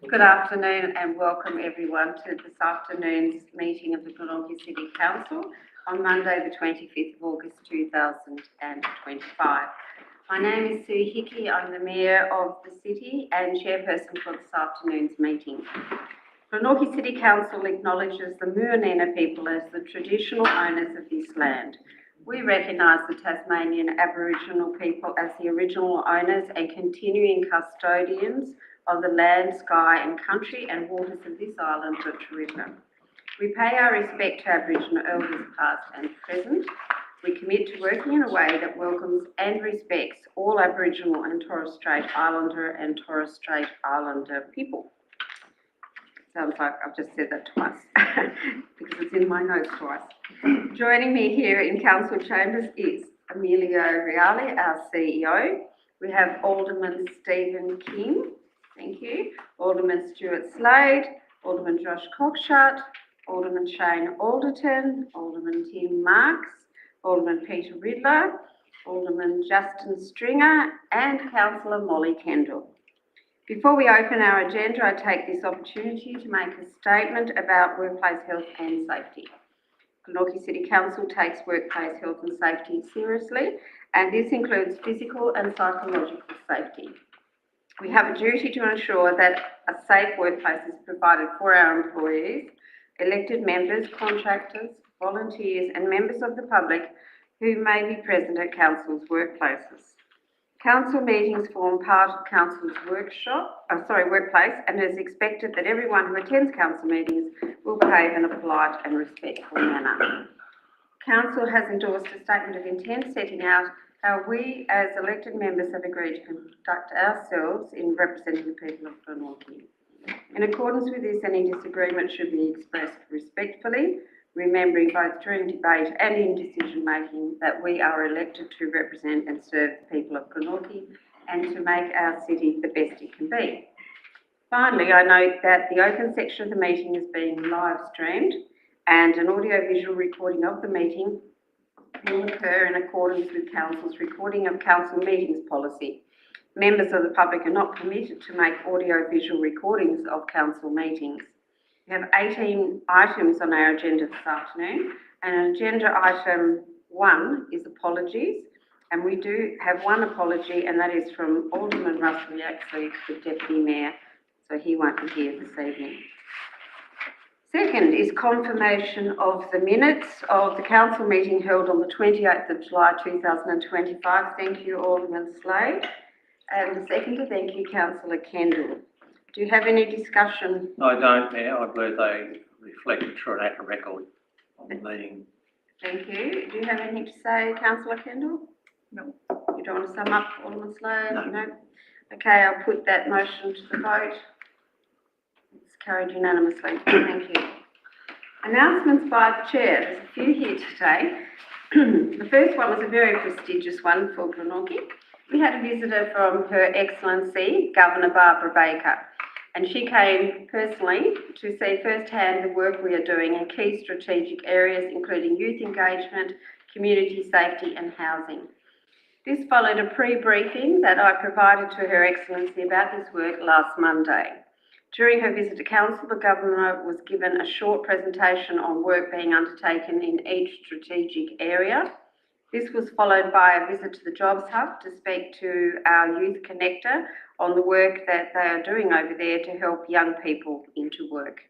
Good afternoon and welcome everyone to this afternoon's meeting of the Glenorchy City Council on Monday the 25th of August 2025. My name is Sue Hickey. I'm the Mayor of the City and Chairperson for this afternoon's meeting. Glenorchy City Council acknowledges the Muanena people as the traditional owners of this land. We recognise the Tasmanian Aboriginal people as the original owners and continuing custodians of the land, sky and country and waters of this island of River. We pay our respect to Aboriginal elders past and present. We commit to working in a way that welcomes and respects all Aboriginal and Torres Strait Islander and Torres Strait Islander people. Sounds like I've just said that twice because it's in my notes twice. Joining me here in Council Chambers is Emilio Reale, our CEO. We have Alderman Stephen King. Thank you. Alderman Stuart Slade, Alderman Josh Cockshott, Alderman Shane Alderton, Alderman Tim Marks, Alderman Peter Riddler, Alderman Justin Stringer, and Councillor Molly Kendall. Before we open our agenda, I take this opportunity to make a statement about workplace health and safety. Glenorchy City Council takes workplace health and safety seriously, and this includes physical and psychological safety. We have a duty to ensure that a safe workplace is provided for our employees, elected members, contractors, volunteers and members of the public who may be present at Council's workplaces. Council meetings form part of Council's workplace, and it is expected that everyone who attends Council meetings will behave in a polite and respectful manner. Council has endorsed a statement of intent setting out how we as elected members have agreed to conduct ourselves in representing the people of Glenorchy. In accordance with this, any disagreement should be expressed respectfully, remembering both during debate and in decision making that we are elected to represent and serve the people of Glenorchy and to make our city the best it can be. Finally, I note that the open section of the meeting is being live streamed and an audio-visual recording of the meeting will occur in accordance with Council's recording of Council meetings policy. Members of the public are not permitted to make audio-visual recordings of Council meetings. We have 18 items on our agenda this afternoon, and agenda item 1 is apologies, and we do have one apology, and that is from Alderman Russell Yaxley, the Deputy Mayor, so he won't be here this evening. Second is confirmation of the minutes of the Council meeting held on the 28th of July 2025. Thank you, Alderman Slade. And the second, thank you, Councillor Kendall. Do you have any discussion? I don't, Mayor. I believe they reflect a true and accurate record of the meeting. Thank you. Do you have anything to say, Councillor Kendall? No. You don't want to sum up, Alderman Slade? No. Okay, I'll put that motion to the vote. It's carried unanimously. Thank you. Announcements by the Chair. There's a few here today. The first one was a very prestigious one for Glenorchy. We had a visitor from Her Excellency, Governor Barbara Baker, and she came personally to see firsthand the work we are doing in key strategic areas, including youth engagement, community safety and housing. This followed a pre-briefing that I provided to Her Excellency about this work last Monday. During her visit to Council, the Governor was given a short presentation on work being undertaken in each strategic area. This was followed by a visit to the Jobs Hub to speak to our Youth Connector on the work that they are doing over there to help young people into work.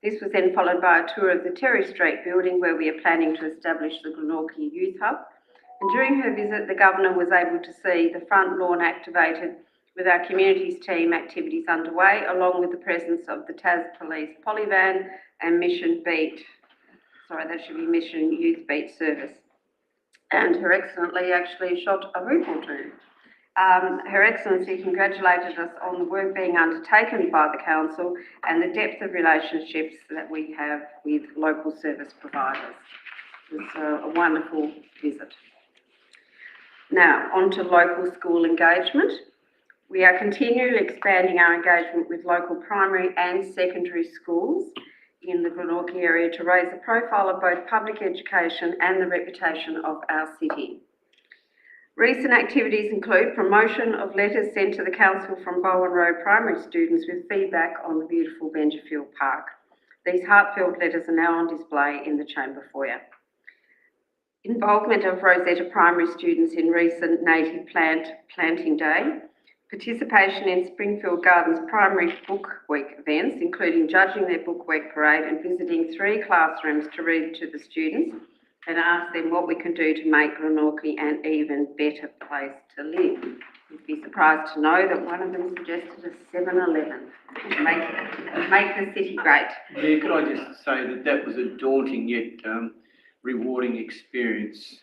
This was then followed by a tour of the Terry Street building where we are planning to establish the Glenorchy Youth Hub. And during her visit, the Governor was able to see the front lawn activated with our communities team activities underway, along with the presence of the Tas Police Polyvan and Mission Youth Beat Service. And Her Excellency actually shot a hoop or two. Her Excellency congratulated us on the work being undertaken by the Council and the depth of relationships that we have with local service providers. It was a wonderful visit. Now, on to local school engagement. We are continually expanding our engagement with local primary and secondary schools in the Glenorchy area to raise the profile of both public education and the reputation of our city. Recent activities include promotion of letters sent to the council from Bowen Road primary students with feedback on the beautiful Benjafield Park. These heartfelt letters are now on display in the chamber foyer. Involvement of Rosetta primary students in recent native plant planting day. Participation in Springfield Gardens primary book week events, including judging their book week parade and visiting 3 classrooms to read to the students and ask them what we can do to make Glenorchy an even better place to live. You'd be surprised to know that one of them suggested a 7-Eleven to make the city great. Yeah, could I just say that was a daunting yet rewarding experience,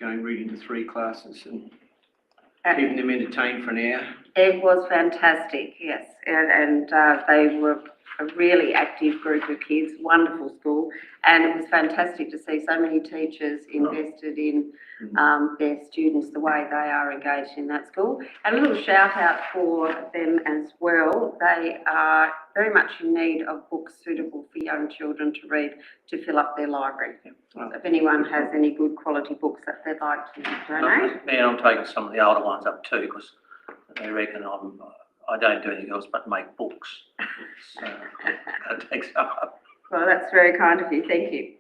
reading to 3 classes and keeping them entertained for an hour. It was fantastic, yes, and they were a really active group of kids, wonderful school, and it was fantastic to see so many teachers invested in their students the way they are engaged in that school. And a little shout out for them as well. They are very much in need of books suitable for young children to read to fill up their library. So if anyone has any good quality books that they'd like to donate. And I'm taking some of the older ones up too, because they reckon I don't do anything else but make books. So that takes up. Well, that's very kind of you, thank you.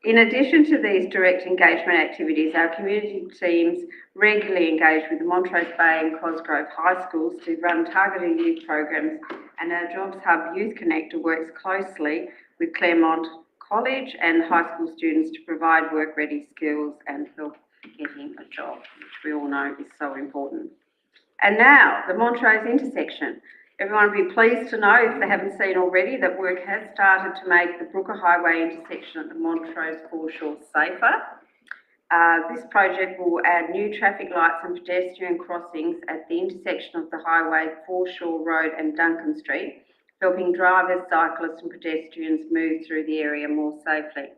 In addition to these direct engagement activities, our community teams regularly engage with the Montrose Bay and Cosgrove High Schools to run targeted youth programs, and our Jobs Hub Youth Connector works closely with Claremont College and high school students to provide work-ready skills and help getting a job, which we all know is so important. And now, the Montrose intersection. Everyone will be pleased to know, if they haven't seen already, that work has started to make the Brooker Highway intersection at the Montrose foreshore safer. This project will add new traffic lights and pedestrian crossings at the intersection of the highway, Foreshore Road and Duncan Street, helping drivers, cyclists and pedestrians move through the area more safely.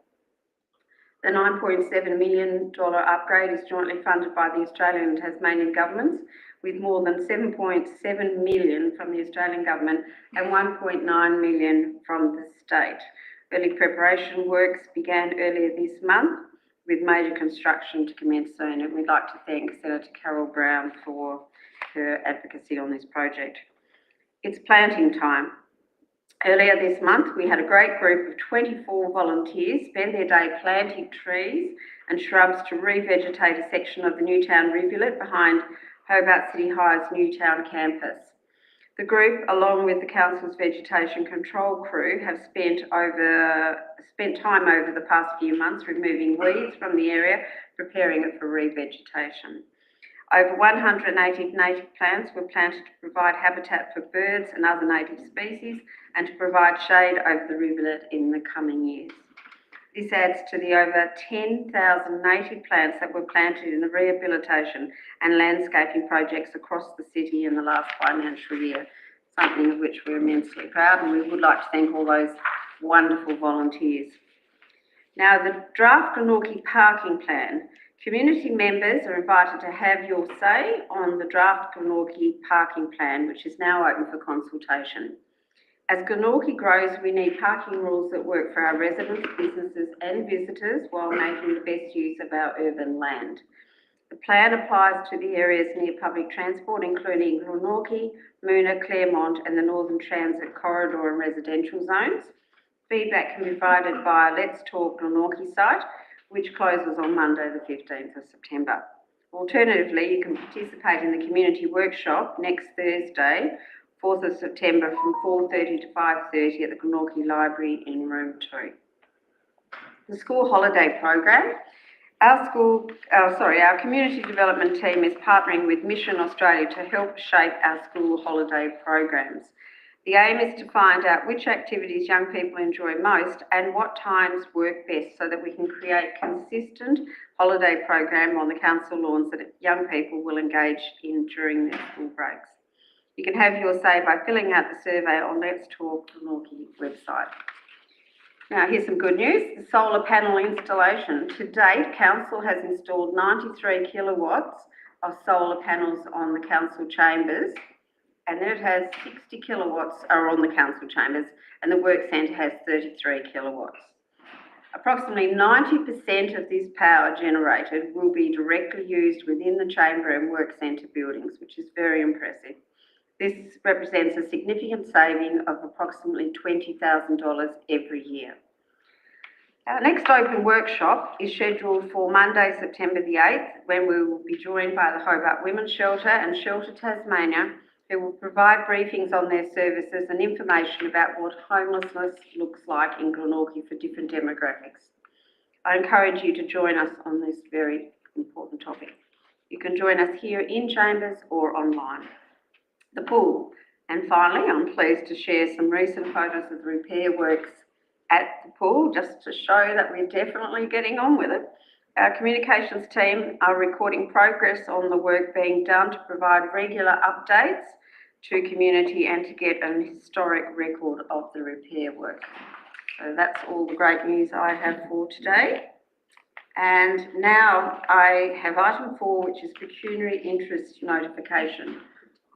The $9.7 million upgrade is jointly funded by the Australian and Tasmanian governments, with more than $7.7 million from the Australian government and $1.9 million from the state. Early preparation works began earlier this month, with major construction to commence soon, and we'd like to thank Senator Carol Brown for her advocacy on this project. It's planting time. Earlier this month, we had a great group of 24 volunteers spend their day planting trees and shrubs to revegetate a section of the Newtown rivulet behind Hobart City High's Newtown campus. The group, along with the council's vegetation control crew, have spent time over the past few months removing weeds from the area, preparing it for revegetation. Over 100 native plants were planted to provide habitat for birds and other native species and to provide shade over the rivulet in the coming years. This adds to the over 10,000 native plants that were planted in the rehabilitation and landscaping projects across the city in the last financial year, something of which we're immensely proud, and we would like to thank all those wonderful volunteers. Now, the draft Glenorchy parking plan. Community members are invited to have your say on the draft Glenorchy parking plan, which is now open for consultation. As Glenorchy grows, we need parking rules that work for our residents, businesses and visitors while making the best use of our urban land. The plan applies to the areas near public transport, including Glenorchy, Moona, Claremont and the Northern Transit Corridor and residential zones. Feedback can be provided via Let's Talk Glenorchy site, which closes on Monday the 15th of September. Alternatively, you can participate in the community workshop next Thursday, 4th of September from 4:30 to 5:30 at the Glenorchy Library in room 2. The school holiday program. Our community development team is partnering with Mission Australia to help shape our school holiday programs. The aim is to find out which activities young people enjoy most and what times work best so that we can create consistent holiday program on the council lawns that young people will engage in during their school breaks. You can have your say by filling out the survey on Let's Talk Glenorchy website. Now, here's some good news. The solar panel installation. To date, council has installed 93 kilowatts of solar panels on the council chambers, and then it has 60 kilowatts are on the council chambers, and the work centre has 33 kilowatts. Approximately 90% of this power generated will be directly used within the Chamber and Work Centre buildings, which is very impressive. This represents a significant saving of approximately $20,000 every year. Our next open workshop is scheduled for Monday, September the 8th, when we will be joined by the Hobart Women's Shelter and Shelter Tasmania, who will provide briefings on their services and information about what homelessness looks like in Glenorchy for different demographics. I encourage you to join us on this very important topic. You can join us here in Chambers or online. The pool. And finally, I'm pleased to share some recent photos of the repair works at the pool, just to show that we're definitely getting on with it. Our communications team are recording progress on the work being done to provide regular updates to community and to get an historic record of the repair work. So that's all the great news I have for today. And now I have item 4, which is pecuniary interest notification.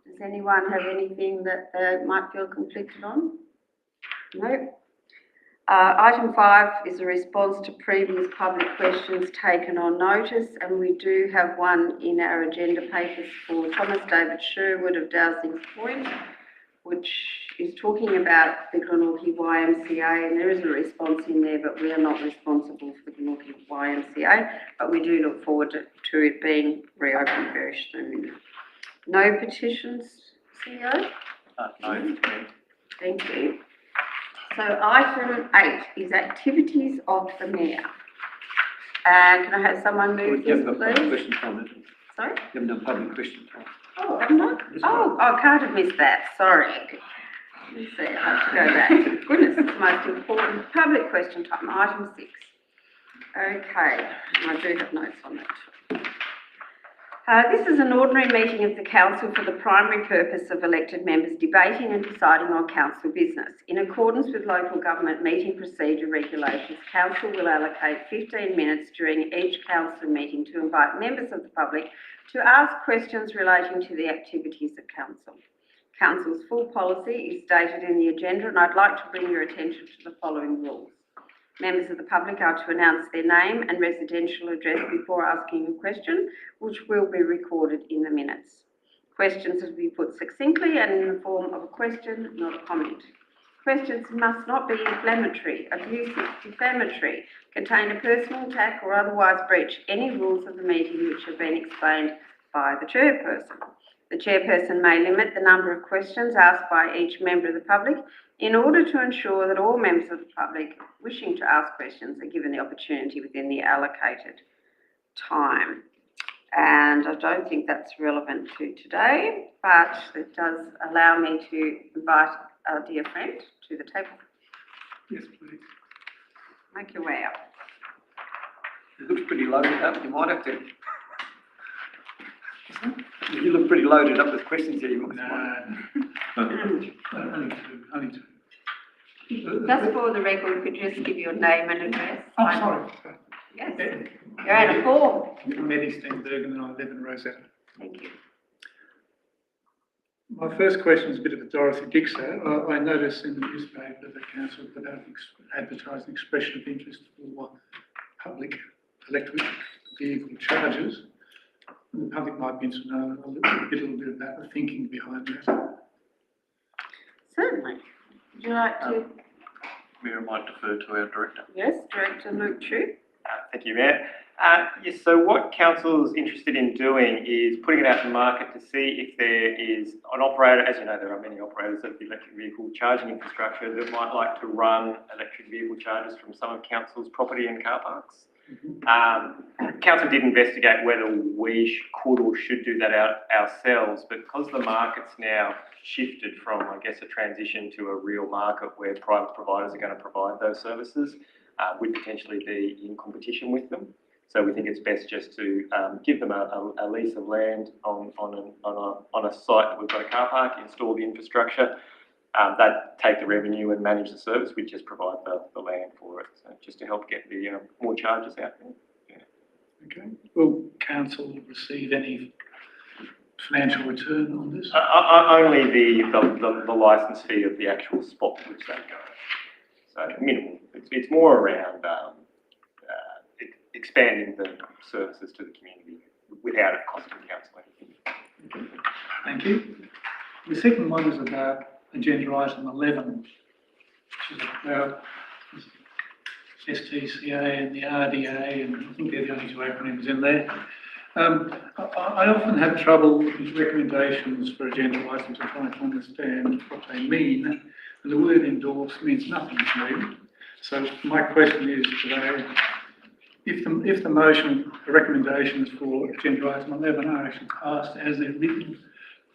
Does anyone have anything that they might feel conflicted on? No. Item 5 is a response to previous public questions taken on notice, and we do have one in our agenda papers for Thomas David Sherwood of Dowsings Point, which is talking about the Glenorchy YMCA, and there is a response in there, but we are not responsible for the Glenorchy YMCA, but we do look forward to it being reopened very soon. No petitions, CEO? No. Thank you. So item 8 is activities of the mayor. Can I have someone move You this, haven't got public please? question time, have you? Sorry? You haven't done public question time. Oh, haven't I? Oh, I can't have missed that, sorry. Let me see, I have to go back. Goodness, it's the most important public question time, item 6. Okay, and I do have notes on that. This is an ordinary meeting of the Council for the primary purpose of elected members debating and deciding on Council business. In accordance with local government meeting procedure regulations, Council will allocate 15 minutes during each Council meeting to invite members of the public to ask questions relating to the activities of Council. Council's full policy is stated in the agenda, and I'd like to bring your attention to the following rules. Members of the public are to announce their name and residential address before asking a question, which will be recorded in the minutes. Questions are to be put succinctly and in the form of a question, not a comment. Questions must not be inflammatory, abusive, defamatory, contain a personal attack or otherwise breach any rules of the meeting which have been explained by the chairperson. The chairperson may limit the number of questions asked by each member of the public in order to ensure that all members of the public wishing to ask questions are given the opportunity within the allocated time. And I don't think that's relevant to today, but it does allow me to invite our dear friend to the table. Yes, please. Make your way up. It looks pretty loaded up, you might have to. You look pretty loaded up with questions here, you might. Only two. Just for the record, could you just give your name and address? Oh, sorry. Yes, you're out of form. Mehdi Steenbergen and I live in Rosetta. Thank you. My first question is a bit of a Dorothy Dixer. I noticed in the newspaper that council put out advertising expression of interest for public electric vehicle charges. And the public might be interested to know a little bit about the thinking behind that. Certainly. Would you like to? Mayor, I might defer to our director. Yes, Director Luke Chu. Thank you, Mayor. Yes, so what council is interested in doing is putting it out to market to see if there is an operator, as you know, there are many operators of the electric vehicle charging infrastructure that might like to run electric vehicle chargers from some of council's property and car parks. Council did investigate whether we could or should do that ourselves, but because the market's now shifted from, I guess, a transition to a real market where private providers are going to provide those services, we'd potentially be in competition with them. So we think it's best just to give them a lease of land on a site that we've got a car park, install the infrastructure, that take the revenue and manage the service. We just provide the land for it, so just to help get the more charges out there. Yeah. Okay. Will council receive any financial return on this? Only the licence fee of the actual spot which they go. So minimal. It's more around expanding the services to the community without it costing council anything. Thank you. The second one is about agenda item 11, which is about STCA and the RDA, and I think they're the only two acronyms in there. I often have trouble with recommendations for agenda items and trying to understand what they mean, and the word endorse means nothing to me. So my question is today, if the motion, the recommendations for agenda item 11 are actually passed as they're written,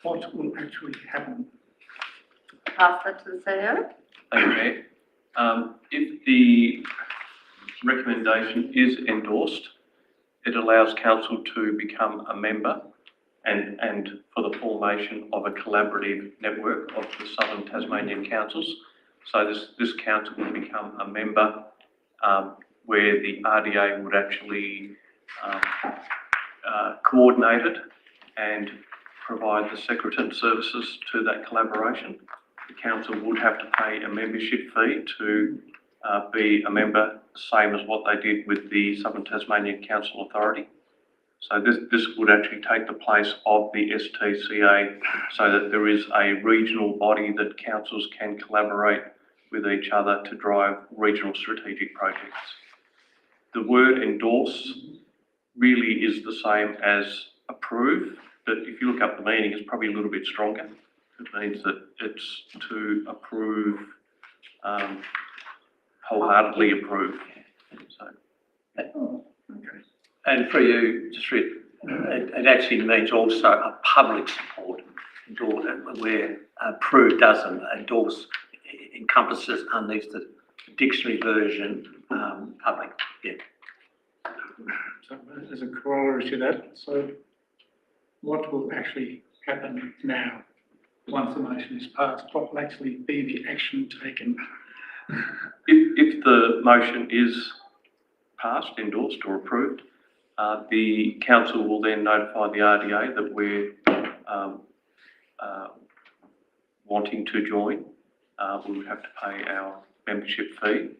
what will actually happen? Pass that to the CEO. Thank you, Mayor. If the recommendation is endorsed, it allows council to become a member and for the formation of a collaborative network of the Southern Tasmanian councils. So this council will become a member where the RDA would actually coordinate it and provide the secretariat services to that collaboration. The council would have to pay a membership fee to be a member, same as what they did with the Southern Tasmanian Council Authority. So this would actually take the place of the STCA so that there is a regional body that councils can collaborate with each other to drive regional strategic projects. The word endorse really is the same as approve, but if you look up the meaning, it's probably a little bit stronger. It means that it's to approve, wholeheartedly approve. So, And for you, just read, it actually means also a public support, where approve doesn't, endorse encompasses underneath the dictionary version, public, yeah. So as a corollary to that, so what will actually happen now, once the motion is passed? What will actually be the action taken? if the motion is passed, endorsed or approved, the council will then notify the RDA that we're wanting to join. We would have to pay our membership fee,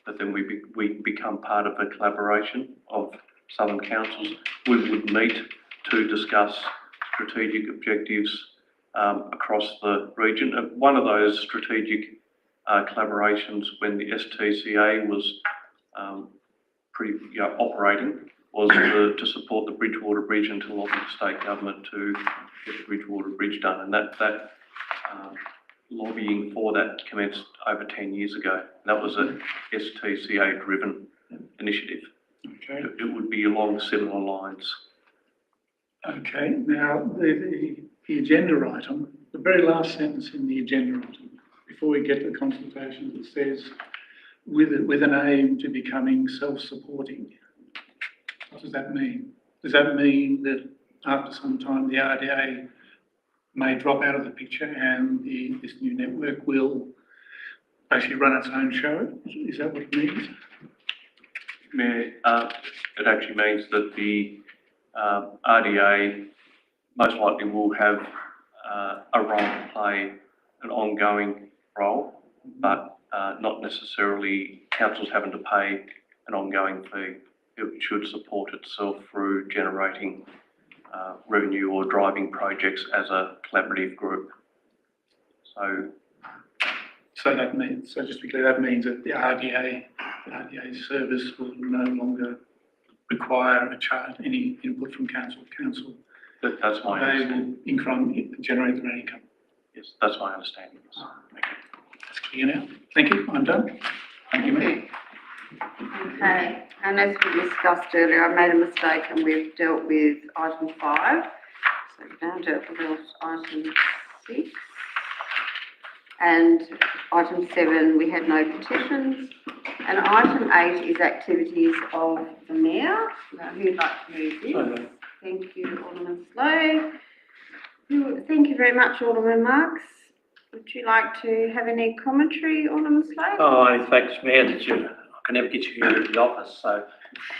but then we become part of a collaboration of Southern councils. We would meet to discuss strategic objectives across the region. One of those strategic collaborations when the STCA was operating was to support the Bridgewater Bridge and to lobby the state government to get the Bridgewater Bridge done. And that lobbying for that commenced over 10 years ago. That was a STCA-driven initiative. Okay. It would be along similar lines. Okay, now the agenda item, the very last sentence in the agenda item, before we get to the consultation, it says, with an aim to becoming self-supporting. What does that mean? Does that mean that after some time the RDA may drop out of the picture and this new network will basically run its own show? Is that what it means? Mayor, it actually means that the RDA most likely will have a role to play, an ongoing role, but not necessarily councils having to pay an ongoing fee. It should support itself through generating revenue or driving projects as a collaborative group. So that means, so just to be clear, that means that the RDA service will no longer require any input from council. That's my understanding. They will generate their own income. Yes, that's my understanding. Yes. Okay. That's clear now. Thank you. I'm done. Thank you, Mayor. Okay, and as we discussed earlier, I made a mistake and we've dealt with item 5. So we've now dealt with item 6. And item 7, we had no petitions. And item 8 is activities of the Mayor. Now, who'd like to move this? Thank you, Alderman Slowe. Thank you very much, Alderman Marks. Would you like to have any commentary, Alderman Slowe? Oh, in fact, Mayor, that I can never get you here at the office, so it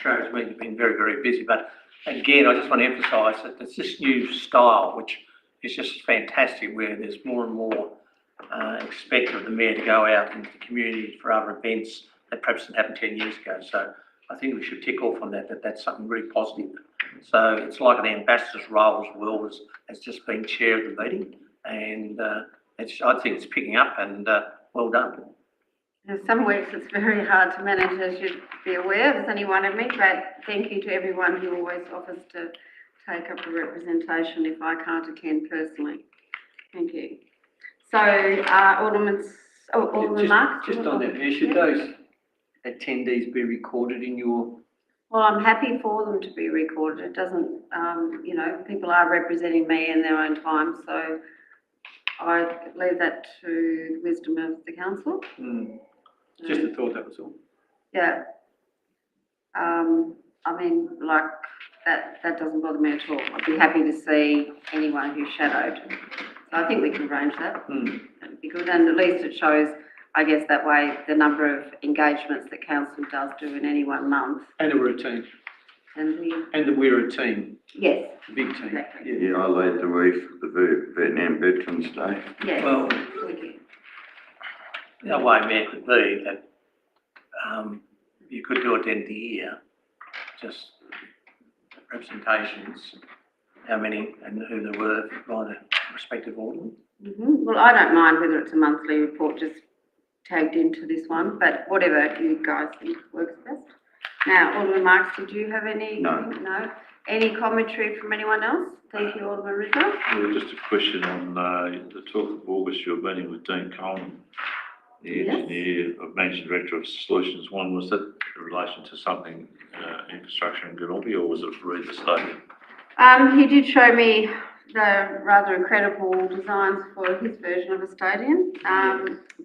shows me you've been very, very busy. But again, I just want to emphasise that it's this new style, which is just fantastic, where there's more and more expect of the Mayor to go out into the community for other events that perhaps didn't happen 10 years ago. So I think we should tick off on that, that's something very positive. So it's like an ambassador's role as well as just being chair of the meeting, and I think it's picking up, and well done. In some weeks it's very hard to manage, as you'd be aware, there's only one of me, but thank you to everyone who always offers to take up a representation if I can't attend personally. Thank you. So, Alderman Marks? Just on that, should those attendees be recorded in your? Well, I'm happy for them to be recorded. It doesn't, people are representing me in their own time, so I leave that to the wisdom of the council. Just a thought, that was all. Yeah. That doesn't bother me at all. I'd be happy to see anyone who's shadowed. So I think we can arrange that. That'd be good, and at least it shows, I guess, that way the number of engagements that council does do in any 1 month. And that we're a team. And that we're a team. yes, A big team. exactly. Yeah, I led the way for the Vietnam Veterans Day. Yes. Well, Thank you. the other way, Mayor, could be that you could do it at the end of the year, just representations, how many and who there were by the respective order. Well, I don't mind whether it's a monthly report just tagged into this one, but whatever you guys think works best. Now, Alderman Marks, did you have any? No. No? Any commentary from anyone else? Thank you, Alderman Rizzo. Well, just a question on the 12th of August, you're meeting with Dean Coleman, the Yes. engineer, managing director of Solutions One. Was that in relation to something infrastructure in Glenorchy, or was it for the stadium? He did show me the rather incredible designs for his version of a stadium.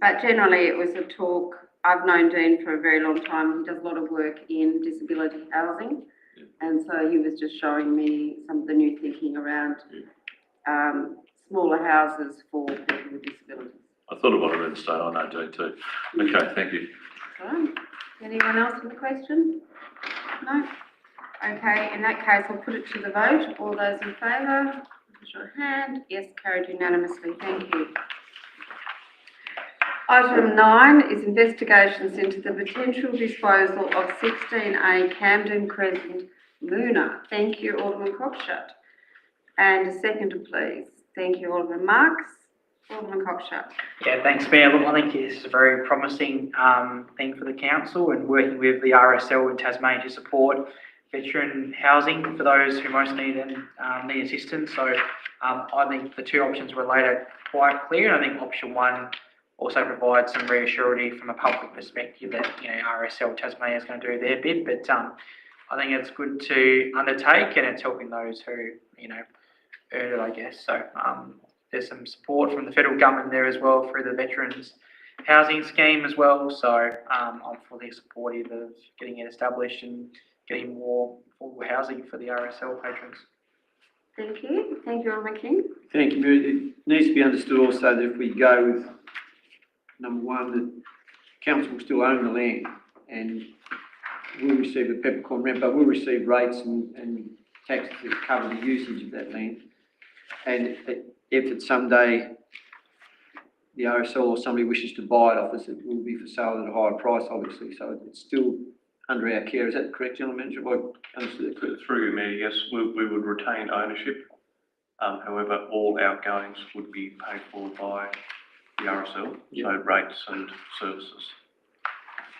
But generally it was a talk. I've known Dean for a very long time. He does a lot of work in disability housing. Yeah. And so he was just showing me some of the new thinking around smaller houses for people with disabilities. I thought it might have been the stadium. I know Dean too. Okay, thank you. Okay. Anyone else with a question? No? Okay, in that case, I'll put it to the vote. All those in favour, raise your hand. Yes, carried unanimously. Thank you. Item 9 is investigations into the potential disposal of 16A Camden Crescent, Luna. Thank you, Alderman Cockshut. And a seconder, please. Thank you, Alderman Marks. Alderman Cockshut. Yeah, thanks, Mayor. Look, I think this is a very promising thing for the council, and working with the RSL in Tasmania to support veteran housing for those who most need assistance. So I think the two options were laid out quite clear, and I think option 1 also provides some reassurance from a public perspective that RSL Tasmania is going to do their bit. But I think it's good to undertake, and it's helping those who earn it, I guess. So there's some support from the federal government there as well through the Veterans Housing Scheme as well. So I'm fully supportive of getting it established and getting more affordable housing for the RSL patrons. Thank you. Thank you, Alderman King. Thank you, Mary. It needs to be understood also that if we go with number 1, the council will still own the land and will receive a peppercorn rent, but will receive rates and taxes that cover the usage of that land. And if it's someday the RSL or somebody wishes to buy it off us, it will be for sale at a higher price, obviously. So it's still under our care. Is that correct, General Manager? Have I understood that correctly? Through you, Mayor, yes, we would retain ownership. However, all outgoings would be paid for by the RSL, so rates and services.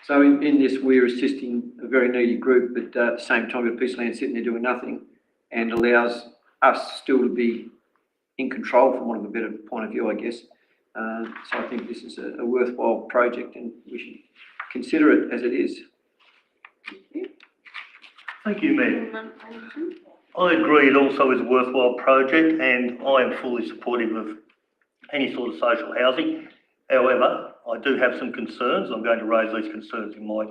So in this, we're assisting a very needy group, but at the same time, a piece of land sitting there doing nothing, and allows us still to be in control, from one of a better point of view, I guess. So I think this is a worthwhile project, and we should consider it as it is. Thank you. Thank you, Mayor. Alderman Anderson. I agree it also is a worthwhile project, and I am fully supportive of any sort of social housing. However, I do have some concerns. I'm going to raise these concerns in my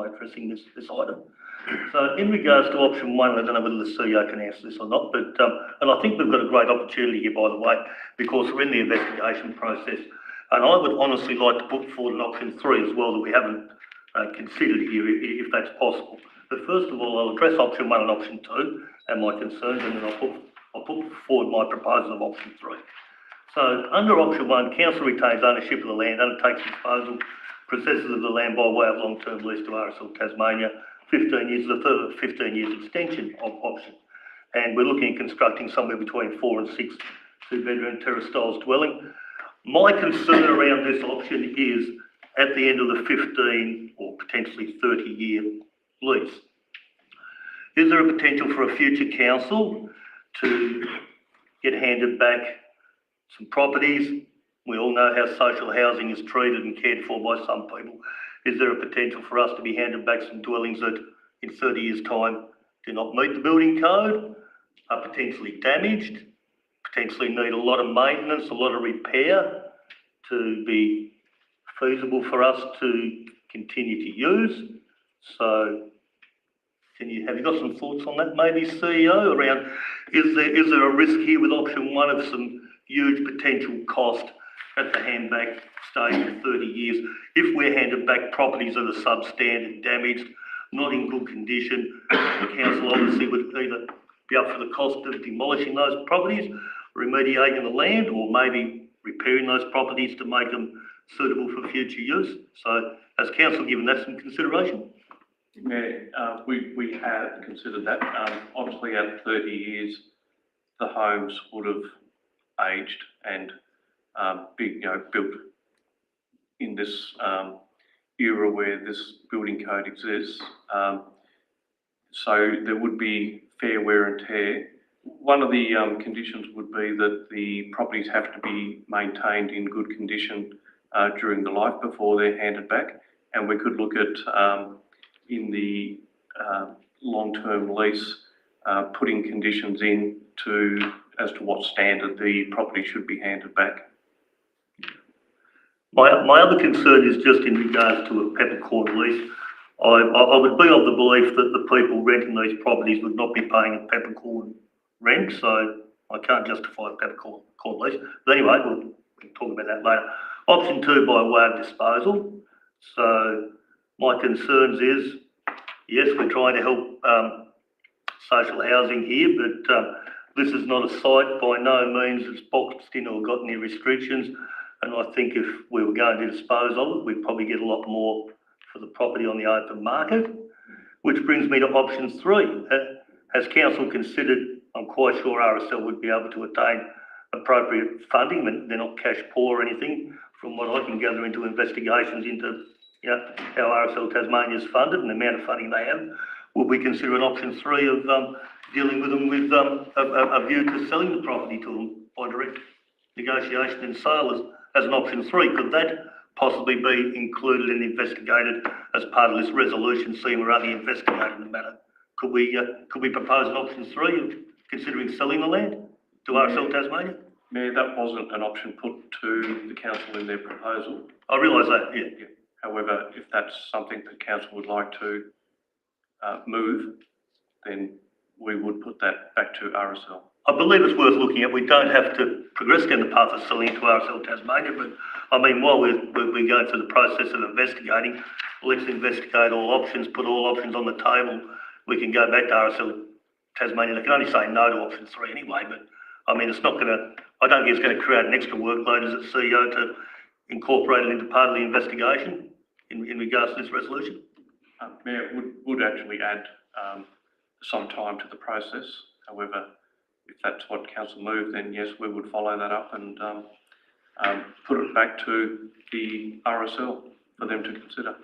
addressing this item. So in regards to option 1, I don't know whether the CEO can answer this or not, but and I think we've got a great opportunity here, by the way, because we're in the investigation process, and I would honestly like to put forward an option 3 as well that we haven't considered here, if that's possible. But first of all, I'll address option 1 and option 2 and my concerns, and then I'll put forward my proposal of option 3. So under option 1, council retains ownership of the land, undertakes disposal, possesses of the land by way of long-term lease to RSL Tasmania 15 years, the further 15 years extension of option. And we're looking at constructing somewhere between 4 and 6 two-bedroom terrace styles dwelling. My concern around this option is at the end of the 15 or potentially 30-year lease. Is there a potential for a future council to get handed back some properties? We all know how social housing is treated and cared for by some people. Is there a potential for us to be handed back some dwellings that in 30 years' time do not meet the building code, are potentially damaged, potentially need a lot of maintenance, a lot of repair to be feasible for us to continue to use? So have you got some thoughts on that, maybe, CEO, around is there a risk here with option 1 of some huge potential cost at the handback stage of 30 years? If we're handed back properties that are substandard, damaged, not in good condition, the council obviously would either be up for the cost of demolishing those properties, remediating the land, or maybe repairing those properties to make them suitable for future use. So has council given that some consideration? Mayor, we have considered that. Obviously, at 30 years, the homes would have aged and built in this era where this building code exists. So there would be fair wear and tear. One of the conditions would be that the properties have to be maintained in good condition during the life before they're handed back. And we could look at, in the long-term lease, putting conditions in as to what standard the property should be handed back. My other concern is just in regards to a peppercorn lease. I would be of the belief that the people renting these properties would not be paying a peppercorn rent, so I can't justify a peppercorn lease. But anyway, we'll talk about that later. Option 2, by way of disposal. So my concerns is, yes, we're trying to help social housing here, but this is not a site by no means that's boxed in or got any restrictions. And I think if we were going to dispose of it, we'd probably get a lot more for the property on the open market. Which brings me to option 3. Has council considered, I'm quite sure RSL would be able to attain appropriate funding, they're not cash poor or anything, from what I can gather into investigations into how RSL Tasmania is funded and the amount of funding they have. Would we consider an option 3 of dealing with them with a view to selling the property to them by direct negotiation and sale as an option 3? Could that possibly be included and investigated as part of this resolution, seeing we're only investigating the matter? Could we propose an option 3 of considering selling the land to RSL Tasmania? Mayor, that wasn't an option put to the council in their proposal. I realise that, yeah. However, if that's something that council would like to move, then we would put that back to RSL. I believe it's worth looking at. We don't have to progress down the path of selling it to RSL Tasmania, but I mean, while we're going through the process of investigating, let's investigate all options, put all options on the table. We can go back to RSL Tasmania. They can only say no to option 3 anyway, but I mean, I don't think it's going to create an extra workload as a CEO to incorporate it into part of the investigation in regards to this resolution. Mayor, would actually add some time to the process. However, if that's what council moved, then yes, we would follow that up and put it back to the RSL for them to consider.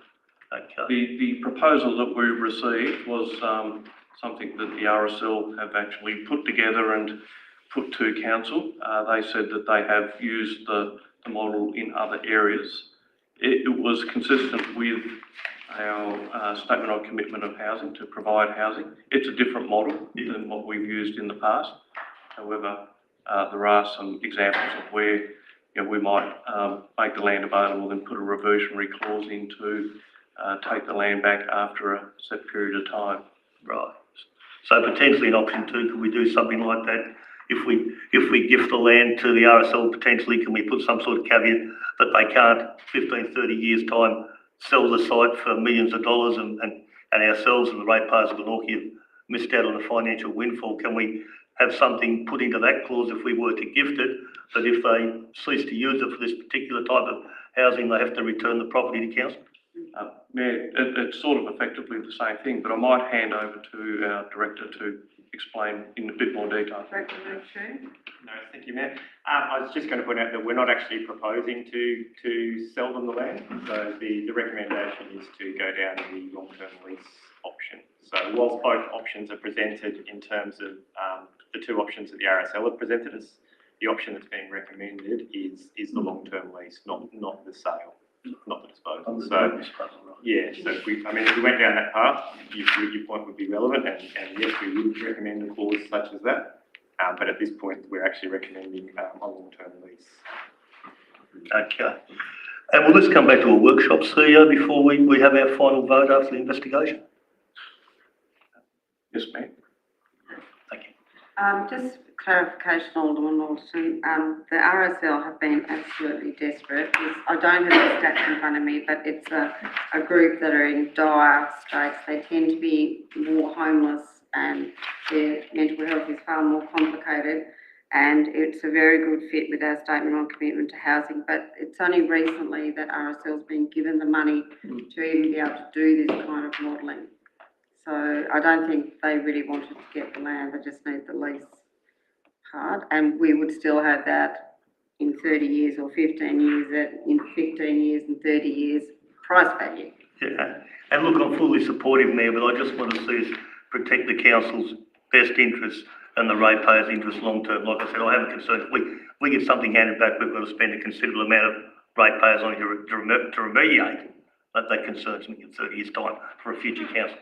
Okay. The proposal that we received was something that the RSL have actually put together and put to council. They said that they have used the model in other areas. It was consistent with our statement of commitment of housing to provide housing. It's a different model than what we've used in the past. However, there are some examples of where we might make the land available and put a reversionary clause in to take the land back after a set period of time. Right. So potentially in option 2, could we do something like that? If we gift the land to the RSL, potentially, can we put some sort of caveat that they can't, 15, 30 years' time, sell the site for millions of dollars and ourselves and the ratepayers of Glenorchy have missed out on a financial windfall? Can we have something put into that clause if we were to gift it, that if they cease to use it for this particular type of housing, they have to return the property to council? Mayor, it's sort of effectively the same thing, but I might hand over to our director to explain in a bit more detail. Director Glenorchy. No, thank you, Mayor. I was just going to point out that we're not actually proposing to sell them the land. So the recommendation is to go down the long-term lease option. So whilst both options are presented in terms of the two options that the RSL have presented us, the option that's being recommended is the long-term lease, not the sale, not the disposal. So yeah, so if we went down that path, your point would be relevant, and yes, we would recommend a clause such as that. But at this point, we're actually recommending a long-term lease. Okay. And will this come back to a workshop, CEO, before we have our final vote after the investigation? Yes, ma'am. Thank you. Just clarification, Alderman Alderton, the RSL have been absolutely desperate. I don't have the stats in front of me, but it's a group that are in dire straits. They tend to be more homeless and their mental health is far more complicated, and it's a very good fit with our statement on commitment to housing, but it's only recently that RSL's been given the money to even be able to do this kind of modelling. So I don't think they really wanted to get the land, they just need the lease part, and we would still have that in 30 years or 15 years, in 15 years and 30 years price value. Yeah. And look, I'm fully supportive, Mayor, but I just want to see us protect the council's best interests and the ratepayers' interests long term. Like I said, I have a concern. If we get something handed back, we've got to spend a considerable amount of ratepayers on here to remediate. That concerns me in 30 years' time for a future council.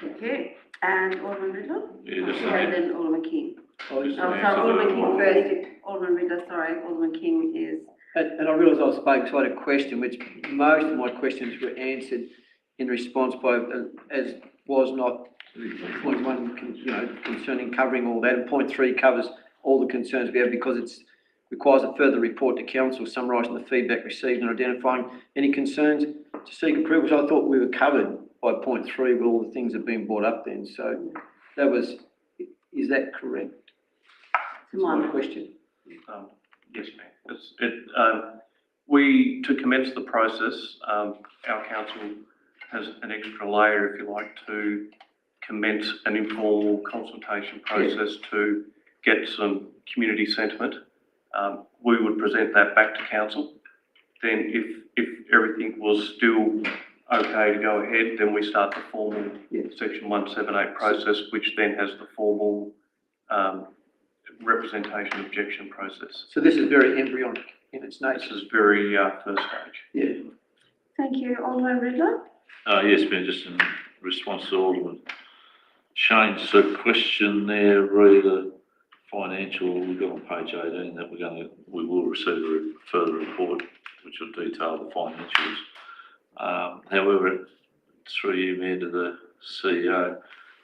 Thank you. And Alderman Riddle? Yeah, just And then Alderman King. Just Oh, an sorry, answer Alderman to- King first. Alderman Riddle, sorry, Alderman King is... And I realise I spoke, so I had a question, which most of my questions were answered in response by, as was not point one, concerning covering all that, and point three covers all the concerns we have because it requires a further report to council summarising the feedback received and identifying any concerns to seek approval. So I thought we were covered by point three with all the things that have been brought up then. So that was, is that correct? That's my question. Yes, ma'am. To commence the process, our council has an extra layer, if you like, to commence an informal consultation process to get some community sentiment. We would present that back to council. Then if everything was still okay to go ahead, then we start the formal Section 178 process, which then has the formal representation objection process. So this is very embryonic in its This nature. is very first stage. Yeah. Thank you. Alderman Riddle? Yes, Mayor, just in response to Alderman Shane's question there, the financial, we've got on page 18 that we will receive a further report which will detail the financials. However, through you, Mayor, to the CEO,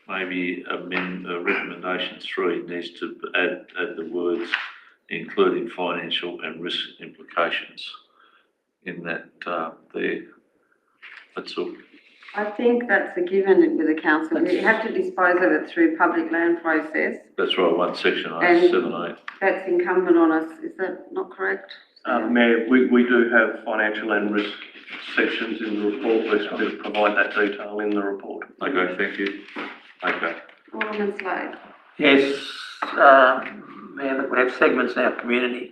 maybe recommendation 3 needs to add the words including financial and risk implications in that there. That's all. I think that's a given with the council. We have to dispose of it through public land process. That's right, one section, And 7A. that's incumbent on us. Is that not correct? Mayor, we do have financial and risk sections in the report. We're going to provide that detail in the report. Okay, thank you. Okay. Alderman Slade? Yes, Mayor, we have segments in our community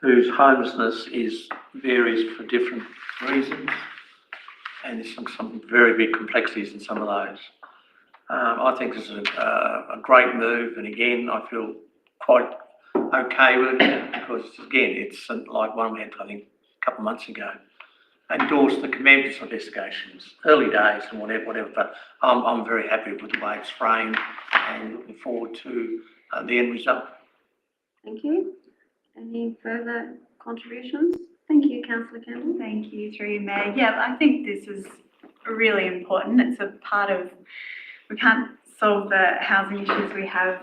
whose homelessness varies for different reasons, and there's some very big complexities in some of those. I think this is a great move, and again, I feel quite okay with it because, again, it's like one we had, I think, a couple of months ago. Endorse the commencement investigations, early days and whatever, but I'm very happy with the way it's framed and looking forward to the end result. Thank you. Any further contributions? Thank you, Councillor Kendall. Thank you, through you, Mayor. Yeah, I think this is really important. It's a part of, we can't solve the housing issues we have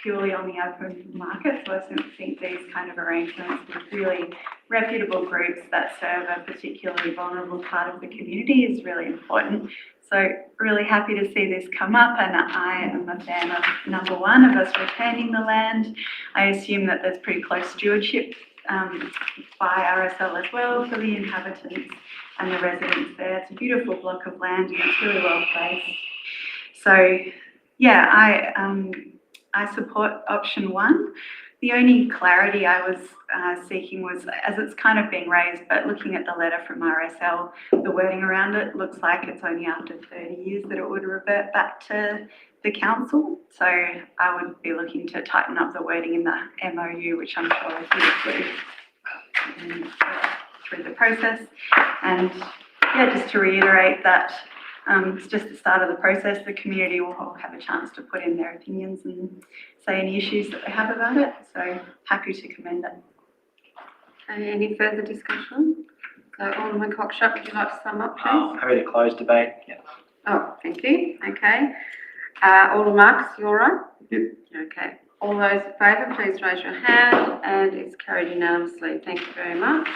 purely on the open market, so I think these kind of arrangements with really reputable groups that serve a particularly vulnerable part of the community is really important. So really happy to see this come up, and I am a fan of number one, of us retaining the land. I assume that there's pretty close stewardship by RSL as well for the inhabitants, and the residents there. It's a beautiful block of land and it's really well placed. So, yeah, I support option 1. The only clarity I was seeking was, as it's kind of being raised, but looking at the letter from RSL, the wording around it looks like it's only after 30 years that it would revert back to the council. So I would be looking to tighten up the wording in the MOU, which I'm sure is included through the process. And yeah, just to reiterate that it's just the start of the process. The community will all have a chance to put in their opinions and say any issues that they have about it. So happy to commend it. Any further discussion? So Alderman Cockshott, would you like to sum up, please? Happy to close debate. Yeah. Oh, thank you. Okay. Alderman Marks, you all right? Yep. Okay. All those in favour, please raise your hand, and it's carried unanimously. Thank you very much.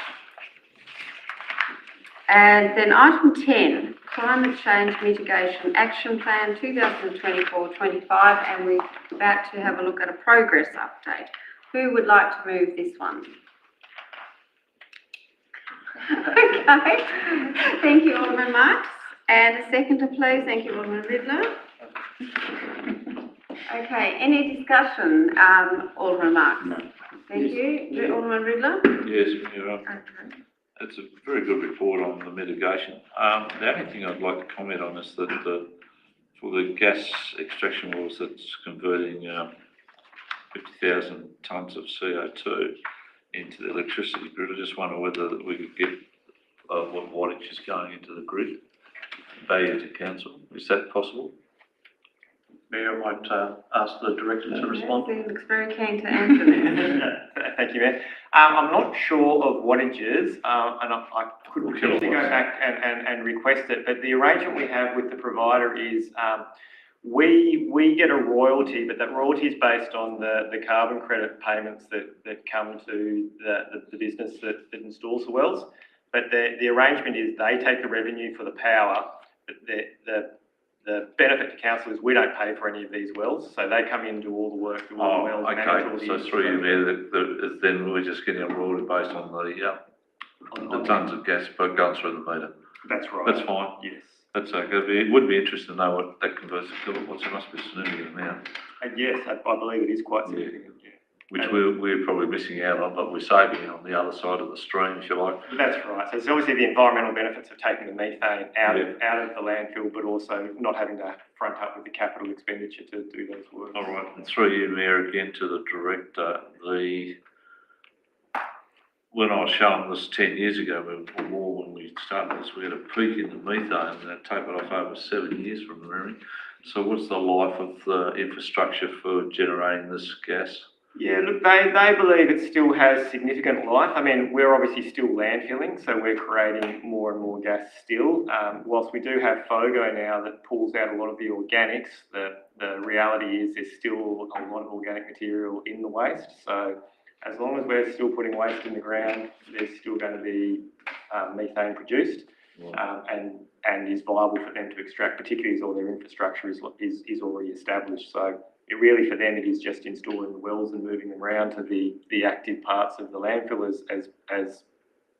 And then item 10, Climate Change Mitigation Action Plan 2024-25, and we're about to have a look at a progress update. Who would like to move this one? Okay. Thank you, Alderman Marks. And a seconder, please. Thank you, Alderman Riddler. Okay, any discussion, Alderman Marks? No. Thank you. Alderman Riddler? Yes, Mayor, Okay. it's a very good report on the mitigation. The only thing I'd like to comment on is that for the gas extraction wells that's converting 50,000 tonnes of CO2 into the electricity grid, I just wonder whether we could get what wattage is going into the grid, value to council. Is that possible? Mayor, I might ask the director to respond. He looks very keen to answer this. Thank you, Mayor. I'm not sure of wattages, and I could potentially go back and request it, but the arrangement we have with the provider is we get a royalty, but that royalty is based on the carbon credit payments that come to the business that installs the wells. But the arrangement is they take the revenue for the power, but the benefit to council is we don't pay for any of these wells, so they come in, do all the work, do all the wells. Okay, so through you there, then we're just getting a royalty based on the tonnes of gas per going through the meter. That's right. That's fine. Yes. That's okay. It would be interesting to know what that converts to kilowatts. It must be significant amount. Yes, I believe it is quite significant. Yeah. Which we're probably missing out on, but we're saving on the other side of the stream, if you like. That's right. So it's obviously the environmental benefits of taking the methane out of the landfill, but also not having to front up with the capital expenditure to do those works. All right, and through you, Mayor, again to the director, when I was showing this 10 years ago, or more when we started this, we had a peak in the methane and that tapered off over 7 years from memory. So what's the life of the infrastructure for generating this gas? Yeah, look, they believe it still has significant life. I mean, we're obviously still landfilling, so we're creating more and more gas still. Whilst we do have FOGO now that pulls out a lot of the organics, the reality is there's still a lot of organic material in the waste. So as long as we're still putting waste in the ground, there's still going to be methane produced, and is viable for them to extract, particularly as all their infrastructure is already established. So it really, for them, it is just installing the wells and moving them around to the active parts of the landfill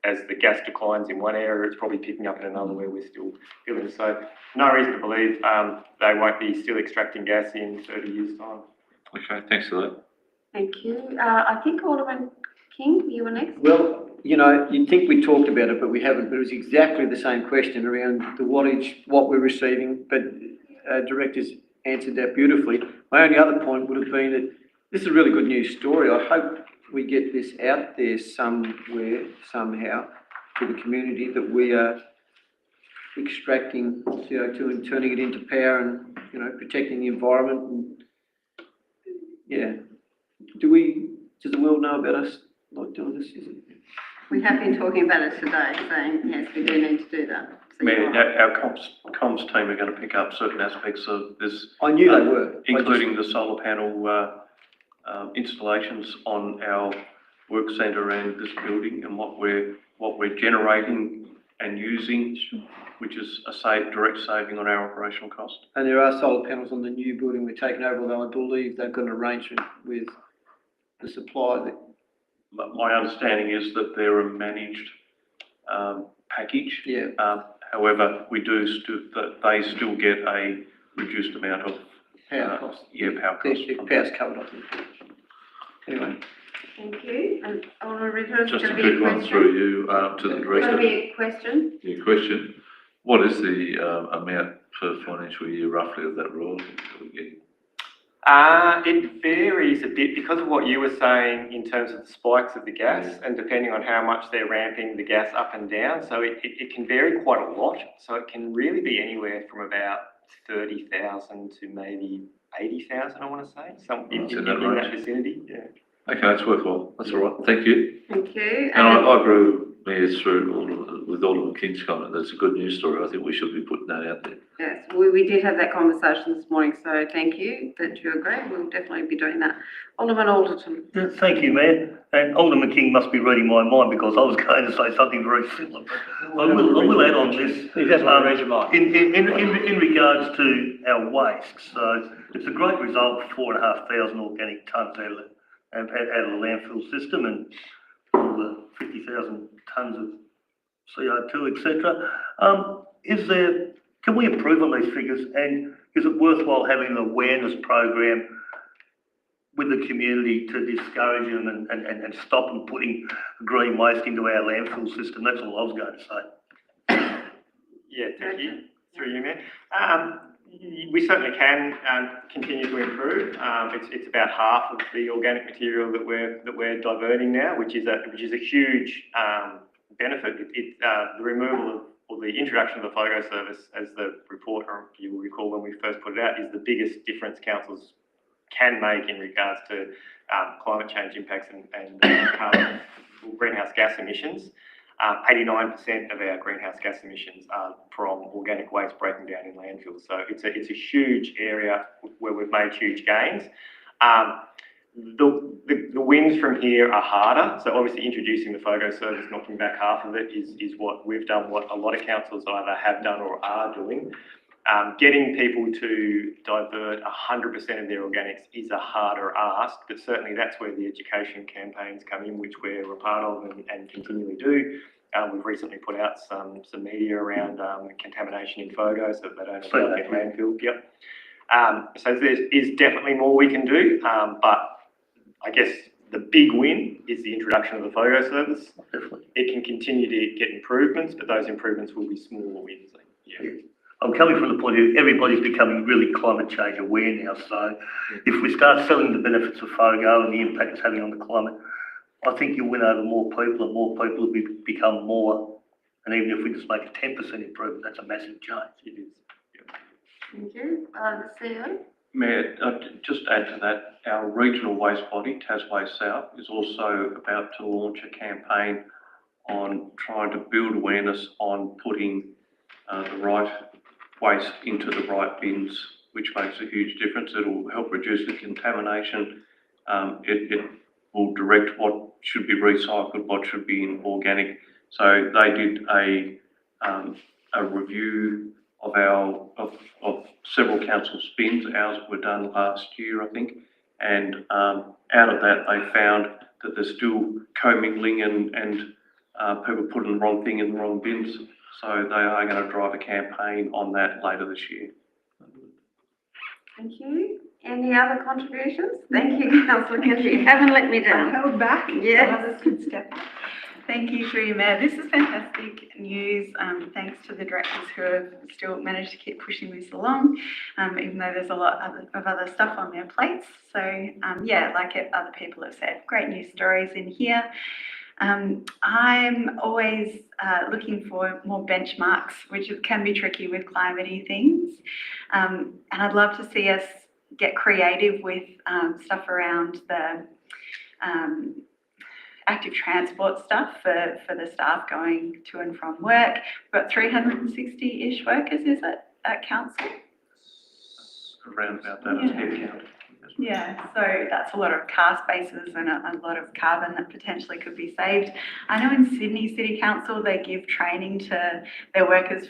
as the gas declines in one area, it's probably picking up in another where we're still filling. So no reason to believe they won't be still extracting gas in 30 years' time. Okay, thanks for that. Thank you. I think Alderman King, you were next. Well, you know, you'd think we talked about it, but we haven't. But it was exactly the same question around the wattage, what we're receiving, but directors answered that beautifully. My only other point would have been that this is a really good news story. I hope we get this out there somewhere, somehow, to the community, that we are extracting CO2 and turning it into power and, you know, protecting the environment. And, yeah. Does the world know about us not doing this? Is it? We have been talking about it today, saying, yes, we do need to do that. So Mayor, our comms team are going to pick up certain aspects of this. I knew they were. Including the solar panel installations on our work centre and this building, and what we're generating and using, which is a direct saving on our operational cost. And there are solar panels on the new building we're taking over, although I believe they've got an arrangement with the supplier. My understanding is that they're a managed package. Yeah. However, we do they still get a reduced amount of Power cost. power costs. Their power's covered, I think. Anyway, Thank you. And Alderman Ritter, is Just going a to be a quick one question? through you, to the Going to director. be a question? Your question, what is the, amount per financial year roughly of that royalty that we're getting? It varies a bit because of what you were saying in terms of the spikes of the gas and depending on how much they're ramping the gas up and down. So it can vary quite a lot. So it can really be anywhere from about 30,000 to maybe 80,000, I want to say. In that vicinity, yeah. Okay, that's worthwhile, that's all right, thank you. Thank you. And I agree with Mayor through with Alderman King's comment, that's a good news story, I think we should be putting that out there. Yes, we did have that conversation this morning, so thank you that you agree. We'll definitely be doing that. Alderman Alderton. Yeah, thank you, Mayor. And Alderman King must be reading my mind because I was going to say something very similar. But I will add on this. he doesn't want to read your mind. In regards to our waste, so it's a great result for 4,500 organic tonnes out of the landfill system and all the 50,000 tonnes of CO2, etc. Can we improve on these figures, and is it worthwhile having an awareness program with the community to discourage them and stop them putting green waste into our landfill system? That's all I was going to say. Yeah, thank you. Through you, Mayor. We certainly can continue to improve. It's about half of the organic material that we're diverting now, which is a huge benefit. The removal of, or the introduction of the photo service, as the report, or you will recall when we first put it out, is the biggest difference councils can make in regards to climate change impacts and carbon greenhouse gas emissions. 89% of our greenhouse gas emissions are from organic waste breaking down in landfills. So it's a huge area where we've made huge gains. The wins from here are harder. So obviously introducing the photo service, knocking back half of it is what we've done, what a lot of councils either have done or are doing. Getting people to divert 100% of their organics is a harder ask, but certainly that's where the education campaigns come in, which we're a part of and continually do. We've recently put out some media around contamination in photos so that they don't end up in landfill. Yep. So there is definitely more we can do, but I guess the big win is the introduction of the photo service. Definitely. It can continue to get improvements, but those improvements will be small wins. Yeah. I'm coming from the point of view, everybody's becoming really climate change aware now, so if we start selling the benefits of FOGO and the impact it's having on the climate, I think you'll win over more people and more people will become more, and even if we just make a 10% improvement, that's a massive change. It is. Thank you. The CEO. Mayor, just add to that, our regional waste body, Tasway South, is also about to launch a campaign on trying to build awareness on putting the right waste into the right bins, which makes a huge difference. It'll help reduce the contamination. It will direct what should be recycled, what should be in organic. So they did a review of several council bins. Ours were done last year, I think, and out of that they found that there's still commingling and people putting the wrong thing in the wrong bins. So they are going to drive a campaign on that later this year. Thank you. Any other contributions? Thank you, Councillor Kennedy. You haven't let me down. Held back. Yes. So others could step up. Thank you, through you, Mayor. This is fantastic news. Thanks to the directors who have still managed to keep pushing this along, even though there's a lot of other stuff on their plates. So, yeah, like other people have said, great news stories in here. I'm always looking for more benchmarks, which can be tricky with climate-y things. And I'd love to see us get creative with stuff around the active transport stuff for the staff going to and from work. We've got 360-ish workers, is it, at council? Around about that as headcount. Yeah, so that's a lot of car spaces and a lot of carbon that potentially could be saved. I know in Sydney City Council, they give training to their workers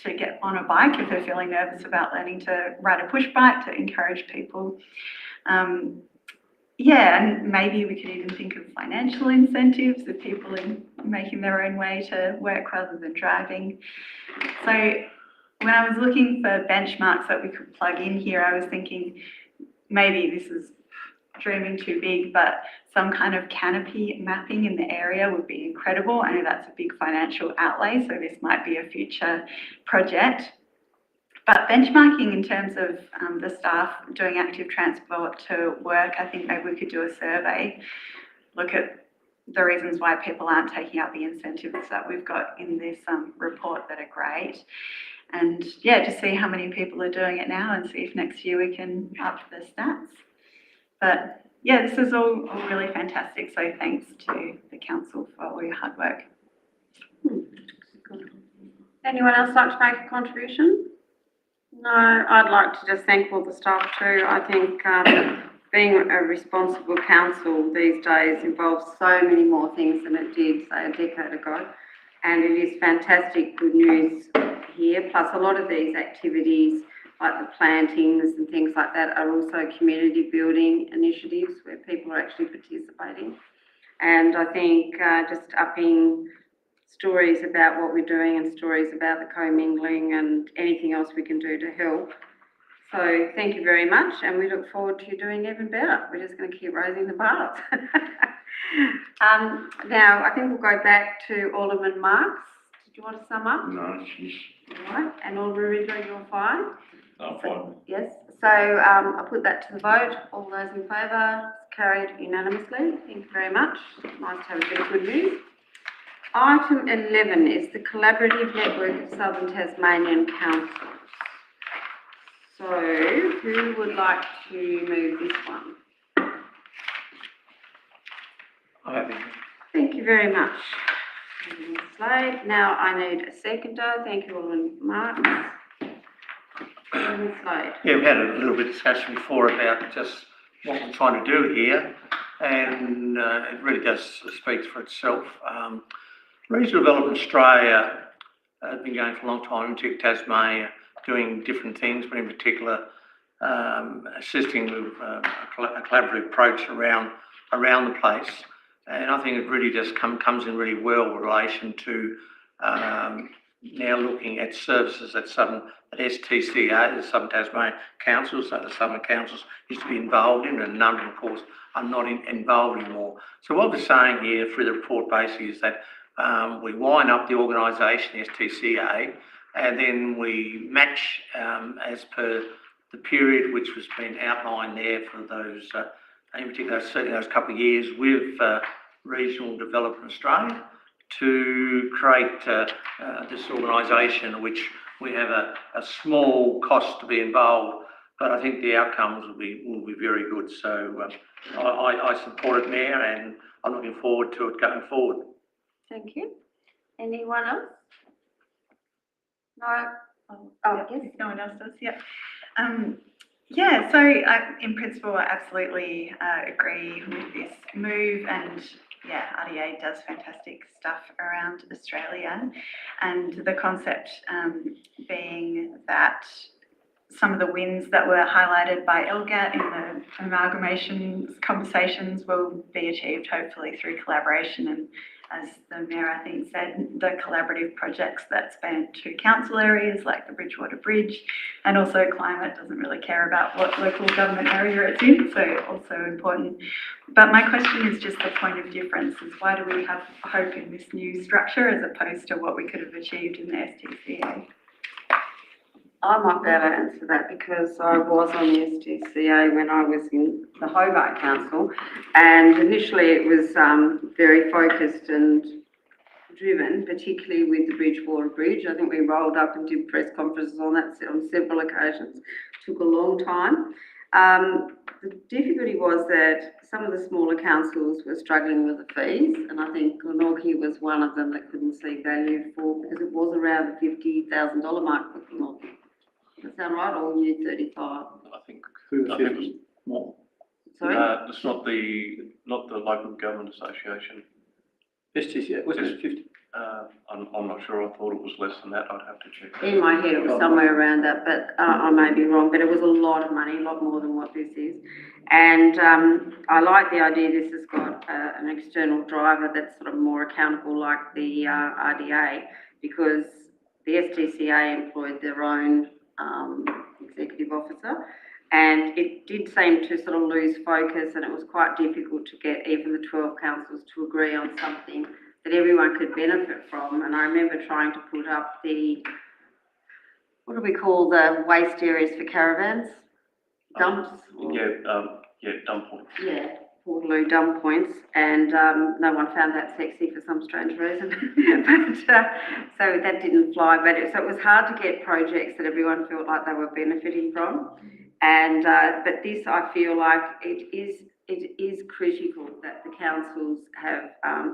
to get on a bike if they're feeling nervous about learning to ride a push bike, to encourage people. yeah, and maybe we could even think of financial incentives of people in making their own way to work rather than driving. So when I was looking for benchmarks that we could plug in here, I was thinking maybe this is dreaming too big, but some kind of canopy mapping in the area would be incredible. I know that's a big financial outlay, so this might be a future project. But benchmarking in terms of the staff doing active transport to work, I think maybe we could do a survey, look at the reasons why people aren't taking up the incentives that we've got in this report that are great. And yeah, just see how many people are doing it now and see if next year we can up the stats. But yeah, this is all really fantastic. So thanks to the council for all your hard work. Anyone else like to make a contribution? No, I'd like to just thank all the staff too. I think being a responsible council these days involves so many more things than it did, say, a decade ago. And it is fantastic good news here. Plus, a lot of these activities, like the plantings and things like that, are also community building initiatives where people are actually participating. And I think just upping stories about what we're doing and stories about the commingling and anything else we can do to help. So thank you very much, and we look forward to you doing even better. We're just going to keep raising the bars. Now, I think we'll go back to Alderman Marks. Did you want to sum up? No, she's, All right, and Alderman Ridley, you're fine? I'm fine. Yes, so I'll put that to the vote. All those in favour, carried unanimously. Thank you very much. Nice to have a bit of good news. Item 11 is the Collaborative Network of Southern Tasmanian Councils. So, who would like to move this one? I have it. Thank you very much, Alderman Slade. Now I need a seconder. Thank you, Alderman Marks. Alderman Slade. Yeah, we've had a little bit of discussion before about just what we're trying to do here, and it really does speak for itself. Regional Development Australia has been going for a long time into Tasmania, doing different things, but in particular assisting with a collaborative approach around the place. And I think it really just comes in really well in relation to now looking at services at STCA, the Southern Tasmanian Councils, so the Southern Councils used to be involved in, and a number, of course, are not involved anymore. So what we're saying here through the report basically is that we wind up the organisation, STCA, and then we match as per the period which was been outlined there for those, in particular, certainly those couple of years with Regional Development Australia to create this organisation, which we have a small cost to be involved, but I think the outcomes will be very good. So I support it, Mayor, and I'm looking forward to it going forward. Thank you. Anyone else? No? Oh, yes. If no one else does, yeah. Yeah, so in principle, I absolutely agree with this move, and yeah, RDA does fantastic stuff around Australia, and the concept being that some of the wins that were highlighted by LGAT in the amalgamation conversations will be achieved hopefully through collaboration, and as the Mayor, I think, said, the collaborative projects that span two council areas like the Bridgewater Bridge, and also climate doesn't really care about what local government area it's in, so also important. But my question is just the point of difference is why do we have hope in this new structure as opposed to what we could have achieved in the STCA? I might be able to answer that because I was on the STCA when I was in the Hobart Council, and initially it was very focused and driven, particularly with the Bridgewater Bridge. I think we rolled up and did press conferences on that on several occasions. Took a long time. The difficulty was that some of the smaller councils were struggling with the fees, and I think Glenorchy was one of them that couldn't see value for, because it was around the $50,000 mark for Glenorchy. Does that sound right, or year 35? I think it was more. Sorry? It's not the local government association. STCA, wasn't it 50? I'm not sure, I thought it was less than that, I'd have to check. In my head, it was somewhere around that, but I may be wrong, but it was a lot of money, a lot more than what this is. And I like the idea this has got an external driver that's sort of more accountable like the RDA, because the STCA employed their own executive officer, and it did seem to sort of lose focus, and it was quite difficult to get even the 12 councils to agree on something that everyone could benefit from. And I remember trying to put up the, what do we call the waste areas for caravans? Dumps? Dump point. Yeah, Portaloo dump points, and no one found that sexy for some strange reason. But so that didn't fly, but so it was hard to get projects that everyone felt like they were benefiting from. And but this, I feel like it is critical that the councils have,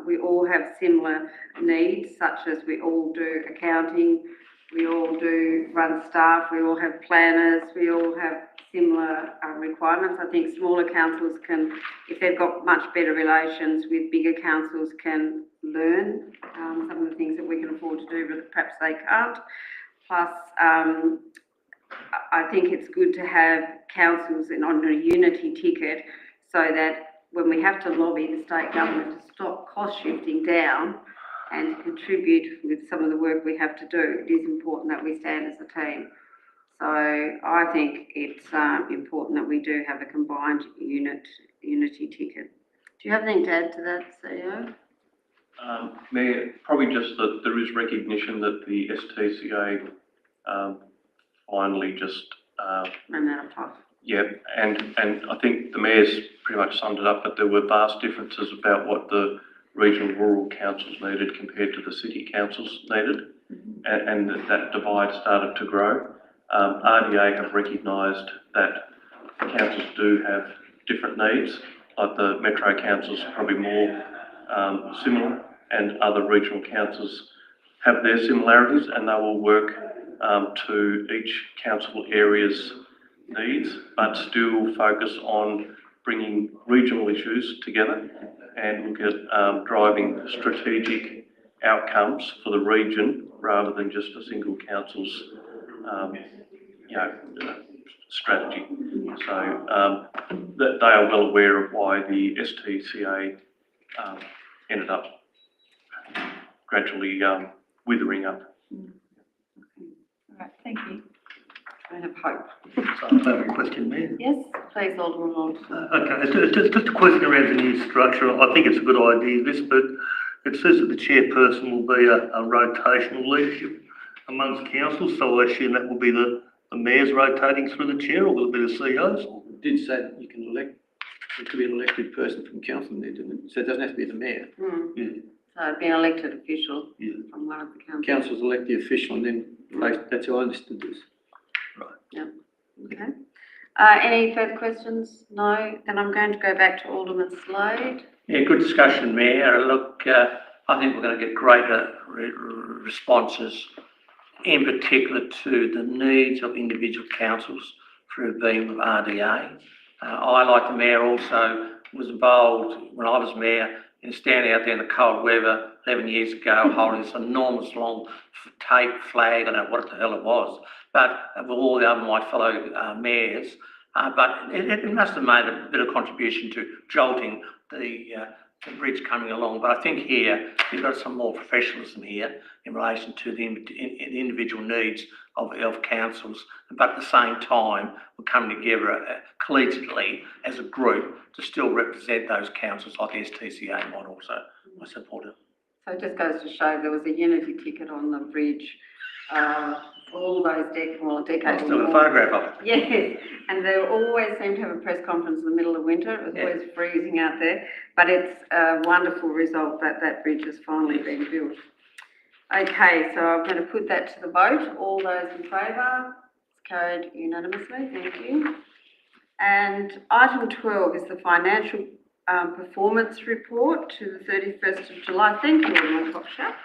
we all have similar needs, such as we all do accounting, we all do run staff, we all have planners, we all have similar requirements. I think smaller councils can, if they've got much better relations with bigger councils, can learn some of the things that we can afford to do, but perhaps they can't. Plus, I think it's good to have councils on a unity ticket, so that when we have to lobby the state government to stop cost shifting down and contribute with some of the work we have to do, it is important that we stand as a team. So I think it's important that we do have a combined unity ticket. Do you have anything to add to that, CEO? Mayor, probably just that there is recognition that the STCA finally just Ran out of time. yeah, and I think the mayor's pretty much summed it up, but there were vast differences about what the regional rural councils needed compared to the city councils needed, and that divide started to grow. RDA have recognised that councils do have different needs, like the metro councils are probably more similar, and other regional councils have their similarities, and they will work to each council area's needs, but still focus on bringing regional issues together and look at driving strategic outcomes for the region rather than just a single council's strategy. So that they are well aware of why the STCA ended up gradually withering up. All right, thank you. I have hope. So I have a question, Mayor. Yes, please, Alderman Lord. Okay, it's just a question around the new structure. I think it's a good idea, this, but it says that the chairperson will be a rotational leadership amongst councils, so I assume that will be the mayors rotating through the chair, or will it be the CEOs? It did say that you can elect, it could be an elected person from council there, didn't it? So it doesn't have to be the mayor. Yeah. So it'd be an elected official Yeah. from one of the councils. Councils elect the official and then, that's how I understood this. Okay. Any further questions? No? Then I'm going to go back to Alderman Slade. Yeah, good discussion, Mayor. Look, I think we're going to get greater responses, in particular to the needs of individual councils through being with RDA. I, like the Mayor, also was involved when I was Mayor in standing out there in the cold weather 11 years ago, holding this enormous long tape flag, I don't know what the hell it was, but with all the other my fellow mayors, but it must have made a bit of contribution to jolting the bridge coming along. But I think here you've got some more professionalism here in relation to the individual needs of councils, but at the same time we're coming together collegiately as a group to still represent those councils like the STCA model. So I support it. So it just goes to show there was a unity ticket on the bridge all those decades. I've still got a photograph of it. Yes, and they always seem to have a press conference in the middle of winter. It was always freezing out there, but it's a wonderful result that that bridge has finally been built. Okay, so I'm going to put that to the vote. All those in favour? It's carried unanimously. Thank you. And item 12 is the financial performance report to the 31st of July. Thank you, Alderman Cockshut.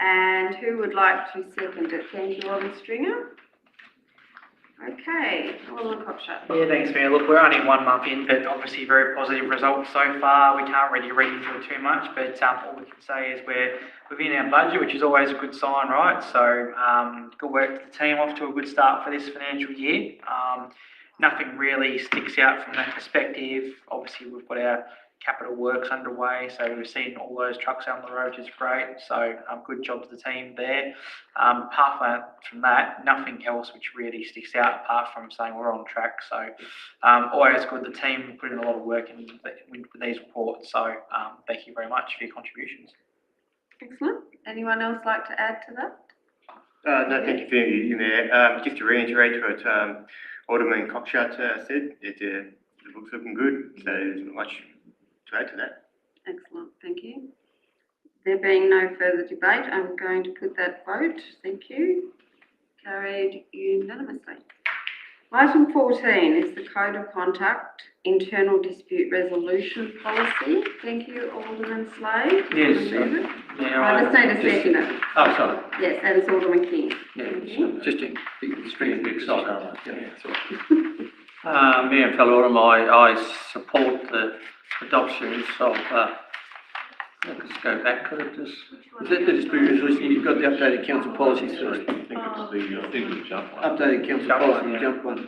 And who would like to second it? Thank you, Alderman Stringer. Okay, Alderman Cockshott. Yeah, thanks, Mayor. Look, we're only 1 month in, but obviously very positive results so far. We can't really read into it too much, but all we can say is we're within our budget, which is always a good sign, right? So, good work to the team, off to a good start for this financial year. Nothing really sticks out from that perspective. Obviously, we've got our capital works underway, so we've seen all those trucks on the road, which is great. So, good job to the team there. Apart from that, nothing else which really sticks out apart from saying we're on track. So, always good. The team put in a lot of work in with these reports. So, thank you very much for your contributions. Excellent. Anyone else like to add to that? No, thank you for you, Mayor. Just to reiterate what Alderman Cockshott said, it looks looking good, so there's not much to add to that. Excellent, thank you. There being no further debate, I'm going to put that vote. Thank you. Carried unanimously. Item 14 is the Code of Conduct Internal Dispute Resolution Policy. Thank you, Alderman Slade. Yes, I just need a second. Oh, sorry. Yes, that is Alderman King. Yeah, Just to be extremely excited. Yeah. Mayor and fellow Alderman, I support the adoption of, let's go back, could it just? Is that the dispute resolution? You've got the updated council policies first. I think it's the jump one. Updated council Jump policy, one, yeah. jump one.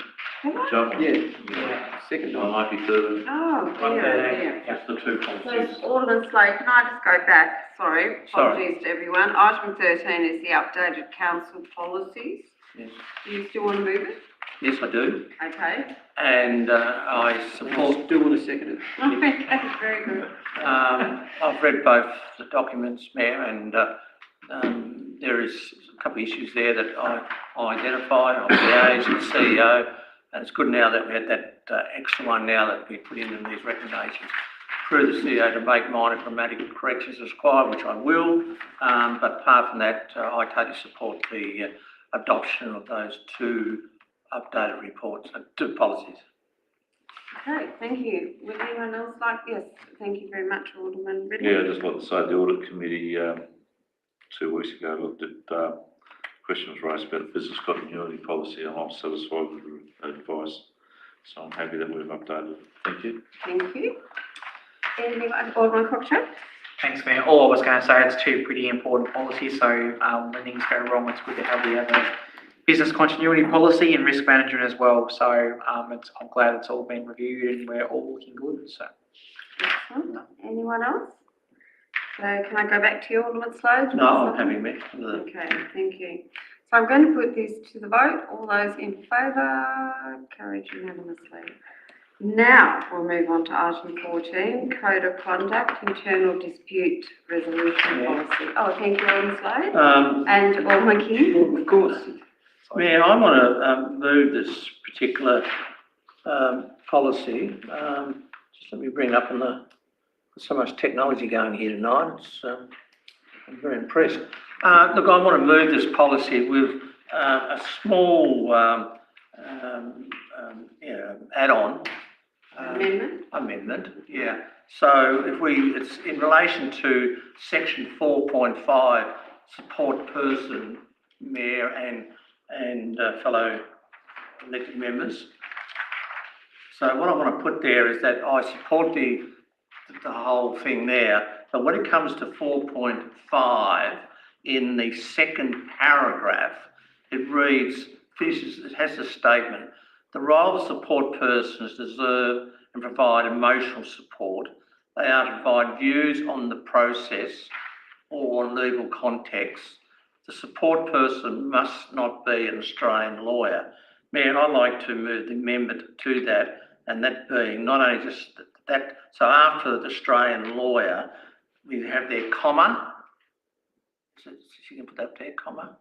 Jump one. Yeah, second I one. might be third. Oh, dear. That's the two policies. So, Alderman Slade, can I just go back? Sorry, Sorry. apologies to everyone. Item 13 is the updated council policies. Yes. Do you still want to move it? Yes, I do. Okay. And I support, Do want to second it? Okay, very good. I've read both the documents, Mayor, and there is a couple of issues there that I identified. I've liaised with the CEO, and it's good now that we had that extra one now that we put in these recommendations through the CEO to make minor grammatical corrections as required, which I will. But apart from that, I totally support the adoption of those two updated reports, two policies. Okay, thank you. Would anyone else like, yes, thank you very much, Alderman Ridley. Yeah, I'd just like to say the audit committee 2 weeks ago looked at questions raised about the business continuity policy, and I'm satisfied with the advice. So I'm happy that we've updated it. Thank you. Thank you. Anyone, Alderman Cockshott? Thanks, Mayor. All I was going to say, it's two pretty important policies. So, when things go wrong, it's good to have the other business continuity policy and risk management as well. So I'm glad it's all been reviewed and we're all looking good. So. Excellent. Anyone else? So can I go back to you, Alderman Slade? No, I'm happy, Mayor. Okay, thank you. So I'm going to put this to the vote. All those in favour, carried unanimously. Now we'll move on to item 14, Code of Conduct, Internal Dispute Resolution Policy. Oh, thank you, Alderman Slade. And Alderman King? Of course. Mayor, I want to move this particular policy. Just let me bring up there's so much technology going here tonight. I'm very impressed. Look, I want to move this policy with a small add-on. Amendment, yeah. So it's in relation to section 4.5, support person, Mayor and fellow elected members. So what I want to put there is that I support the whole thing there, but when it comes to 4.5, in the second paragraph, it reads, it has a statement, the role of support persons deserve and provide emotional support. They are to provide views on the process or on legal context. The support person must not be an Australian lawyer. Mayor, I'd like to move the amendment to that, and that being not only just that, so after the Australian lawyer, we have their comma. So you can put that there, comma.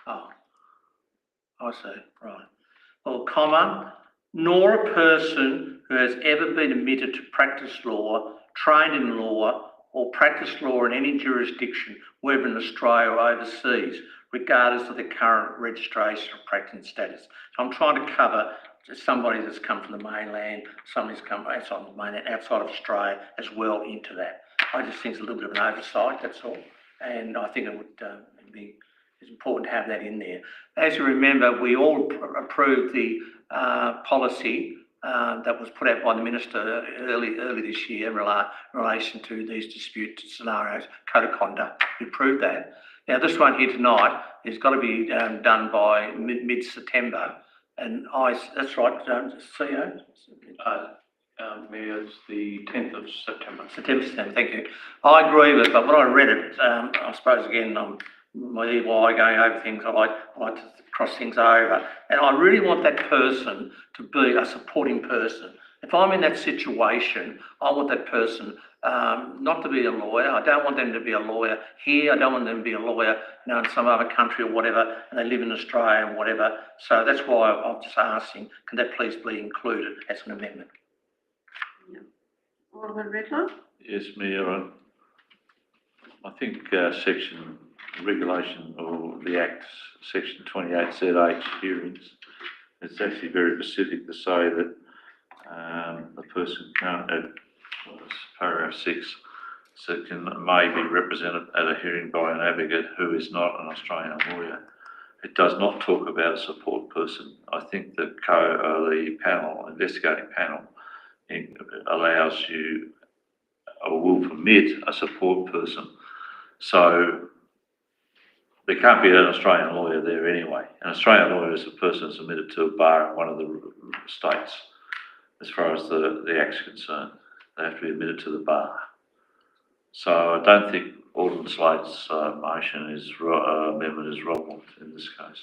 Oh, I see, right. Well, comma, nor a person who has ever been admitted to practice law, trained in law, or practiced law in any jurisdiction, whether in Australia or overseas, regardless of their current registration or practicing status. So I'm trying to cover just somebody that's come from the mainland, somebody who's come outside of the mainland, outside of Australia as well into that. I just think it's a little bit of an oversight, that's all. and I think it would be it's important to have that in there. As you remember, we all approved the policy that was put out by the Minister early this year in relation to these dispute scenarios, code of conduct. We approved that. Now, this one here tonight has got to be done by mid-September, and that's right, CEO? Mayor, it's the 10th of September. September, thank you. I agree with it, but when I read it, I suppose again, my evil eye going over things, I like to cross things over, and I really want that person to be a supporting person. If I'm in that situation, I want that person not to be a lawyer. I don't want them to be a lawyer here. I don't want them to be a lawyer, in some other country or whatever, and they live in Australia and whatever. So that's why I'm just asking, can that please be included as an amendment? Alderman Redler? Yes, Mayor, I think regulation or the Act, section 28ZH hearings, it's actually very specific to say that the person can't, paragraph 6, so may be represented at a hearing by an advocate who is not an Australian lawyer. It does not talk about a support person. I think the investigating panel allows you or will permit a support person. So there can't be an Australian lawyer there anyway. An Australian lawyer is a person submitted to a bar in one of the states. As far as the Act's concerned, they have to be admitted to the bar. So I don't think Alderman Slade's amendment is relevant in this case.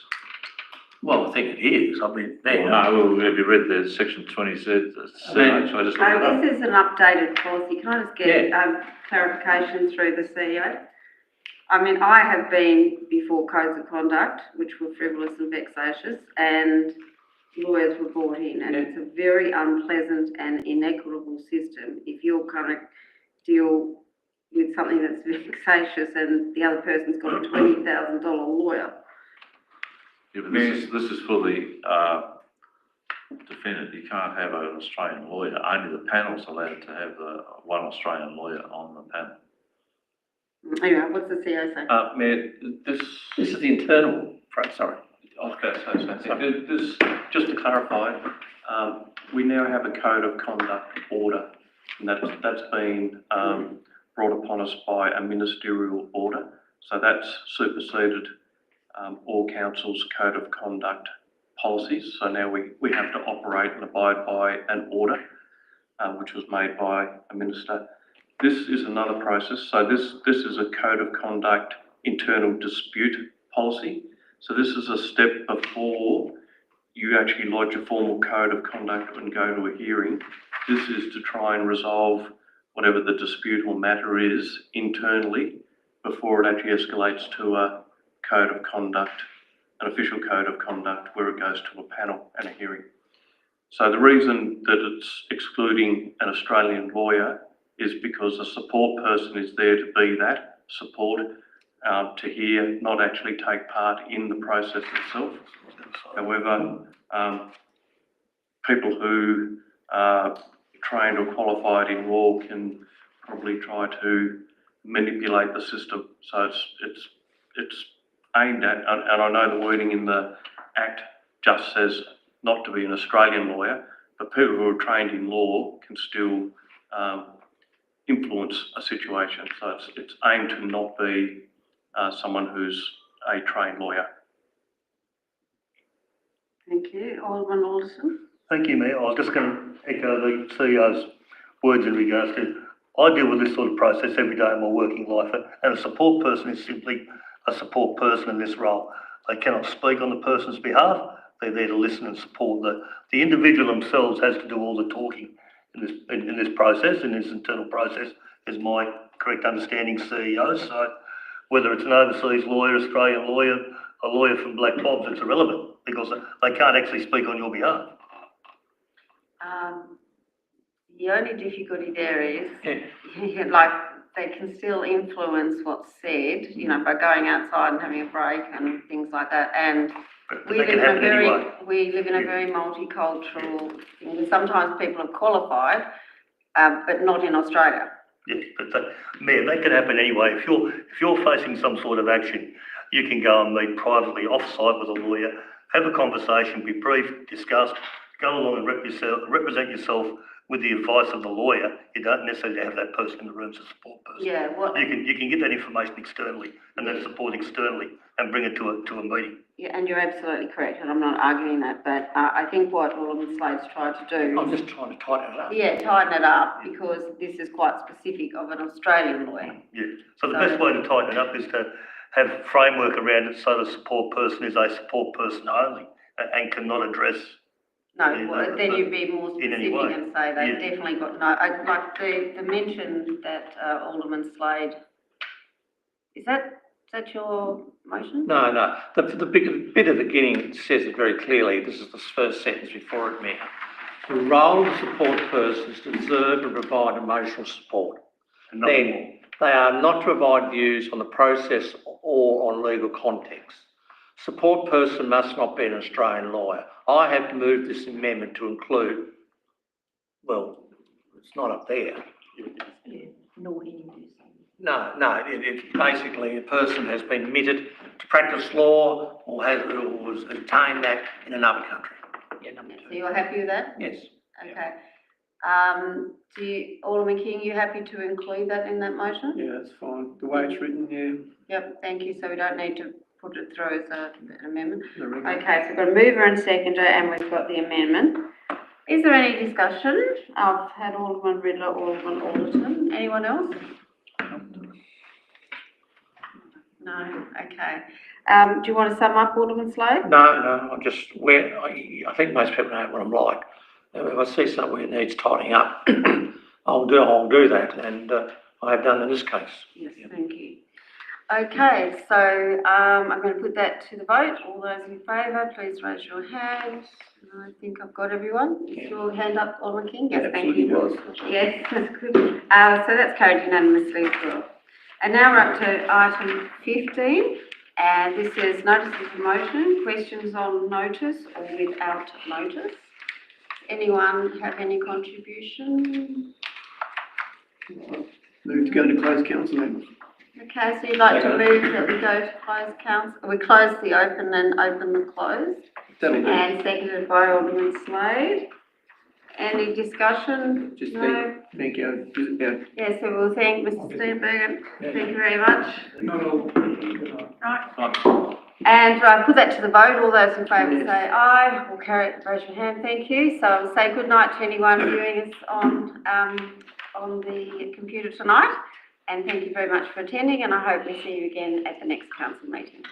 Well, I think it is. I mean, there. Well, have you read the section 20Z? This is an updated policy. Can I just get clarification through the CEO? I mean, I have been before codes of conduct, which were frivolous and vexatious, and lawyers were brought in, and it's a very unpleasant and inequitable system if you're kind of deal with something that's vexatious and the other person's got a $20,000 lawyer. Yeah, but this is for the defendant. You can't have an Australian lawyer. Only the panel's allowed to have one Australian lawyer on the panel. Anyway, what's the CEO say? Mayor, this is the internal, sorry. I was going to say something. This, just to clarify, we now have a code of conduct order, and that's been brought upon us by a ministerial order. So that's superseded all council's code of conduct policies. So now we have to operate and abide by an order, which was made by a minister. This is another process. So this is a code of conduct internal dispute policy. So this is a step before you actually lodge a formal code of conduct and go to a hearing. This is to try and resolve whatever the dispute or matter is internally before it actually escalates to a code of conduct, an official code of conduct where it goes to a panel and a hearing. So the reason that it's excluding an Australian lawyer is because a support person is there to be that support, to hear, not actually take part in the process itself. However, people who are trained or qualified in law can probably try to manipulate the system. So it's aimed at, and I know the wording in the Act just says not to be an Australian lawyer, but people who are trained in law can still influence a situation. So it's aimed to not be someone who's a trained lawyer. Thank you. Alderman Alderson? Thank you, Mayor. I was just going to echo the CEO's words in regards to, I deal with this sort of process every day in my working life, and a support person is simply a support person in this role. They cannot speak on the person's behalf. They're there to listen and support. The individual themselves has to do all the talking in this process, in this internal process, is my correct understanding, CEO. So whether it's an overseas lawyer, Australian lawyer, a lawyer from Black Bobs, it's irrelevant because they can't actually speak on your behalf. The only difficulty there is, like, they can still influence what's said, by going outside and having a break and things like that. And we live in a very multicultural thing. Sometimes people are qualified, but not in Australia. Yes, but Mayor, that can happen anyway. If you're facing some sort of action, you can go and meet privately off-site with a lawyer, have a conversation, be briefed, discussed, go along and represent yourself with the advice of the lawyer. You don't necessarily have that person in the room as a support person. Yeah, You can get that information externally and that support externally and bring it to a meeting. yeah, and you're absolutely correct, and I'm not arguing that, but I think what Alderman Slade's tried to do. I'm just trying to tighten it up. Yeah, tighten it up, because this is quite specific of an Australian lawyer. Yeah, so the best way to tighten it up is to have framework around it so the support person is a support person only and cannot address. No, well, then you'd be more in any specific way. and say they've Yeah. definitely got no, like the mention that Alderman Slade, is that your motion? No, the bit at the beginning says it very clearly. This is the first sentence before it, Mayor. The role of the support person is to observe and provide emotional support. And nothing more. Then, they are not to provide views on the process or on legal context. Support person must not be an Australian lawyer. I have moved this amendment to include, well, it's not up there. No, it's basically a person has been admitted to practice law or was obtained that in another country. Yeah, number So 2. you're happy with that? Yes. Okay. Alderman King, you happy to include that in that motion? Yeah, that's fine. The way it's written, yeah. Yep, thank you. So we don't need to put it through as an amendment. the regular- Okay, so we've got a mover and seconder, and we've got the amendment. Is there any discussion? I've had Alderman Riddler, Alderman Alderton. Anyone else? No, okay. Do you want to sum up, Alderman Slade? No, I think most people know what I'm like. If I see something that needs tidying up, I'll do that, and I have done in this case. Yes, thank you. Okay, so I'm going to put that to the vote. All those in favour, please raise your hand. I think I've got everyone. Is your hand up, Alderman King? Yes, thank you. Absolutely. Yes, that's good. So that's carried unanimously as well. And now we're up to item 15, and this is notice of promotion, questions on notice or without notice. Anyone have any contribution? Move to go into closed council then. Okay, so you'd like to move that we go to closed council, we close the open and open the closed, That'll do. and seconded by Alderman Slade. Any discussion? Just No? thank you. Yeah. Yes, so we'll thank Mr. Sternberg, thank you very much. Not all. Right. And put that to the vote, all those in favour say aye, or carry it, raise your hand, thank you. So I'll say good night to anyone viewing us on the computer tonight, and thank you very much for attending, and I hope we see you again at the next council meeting.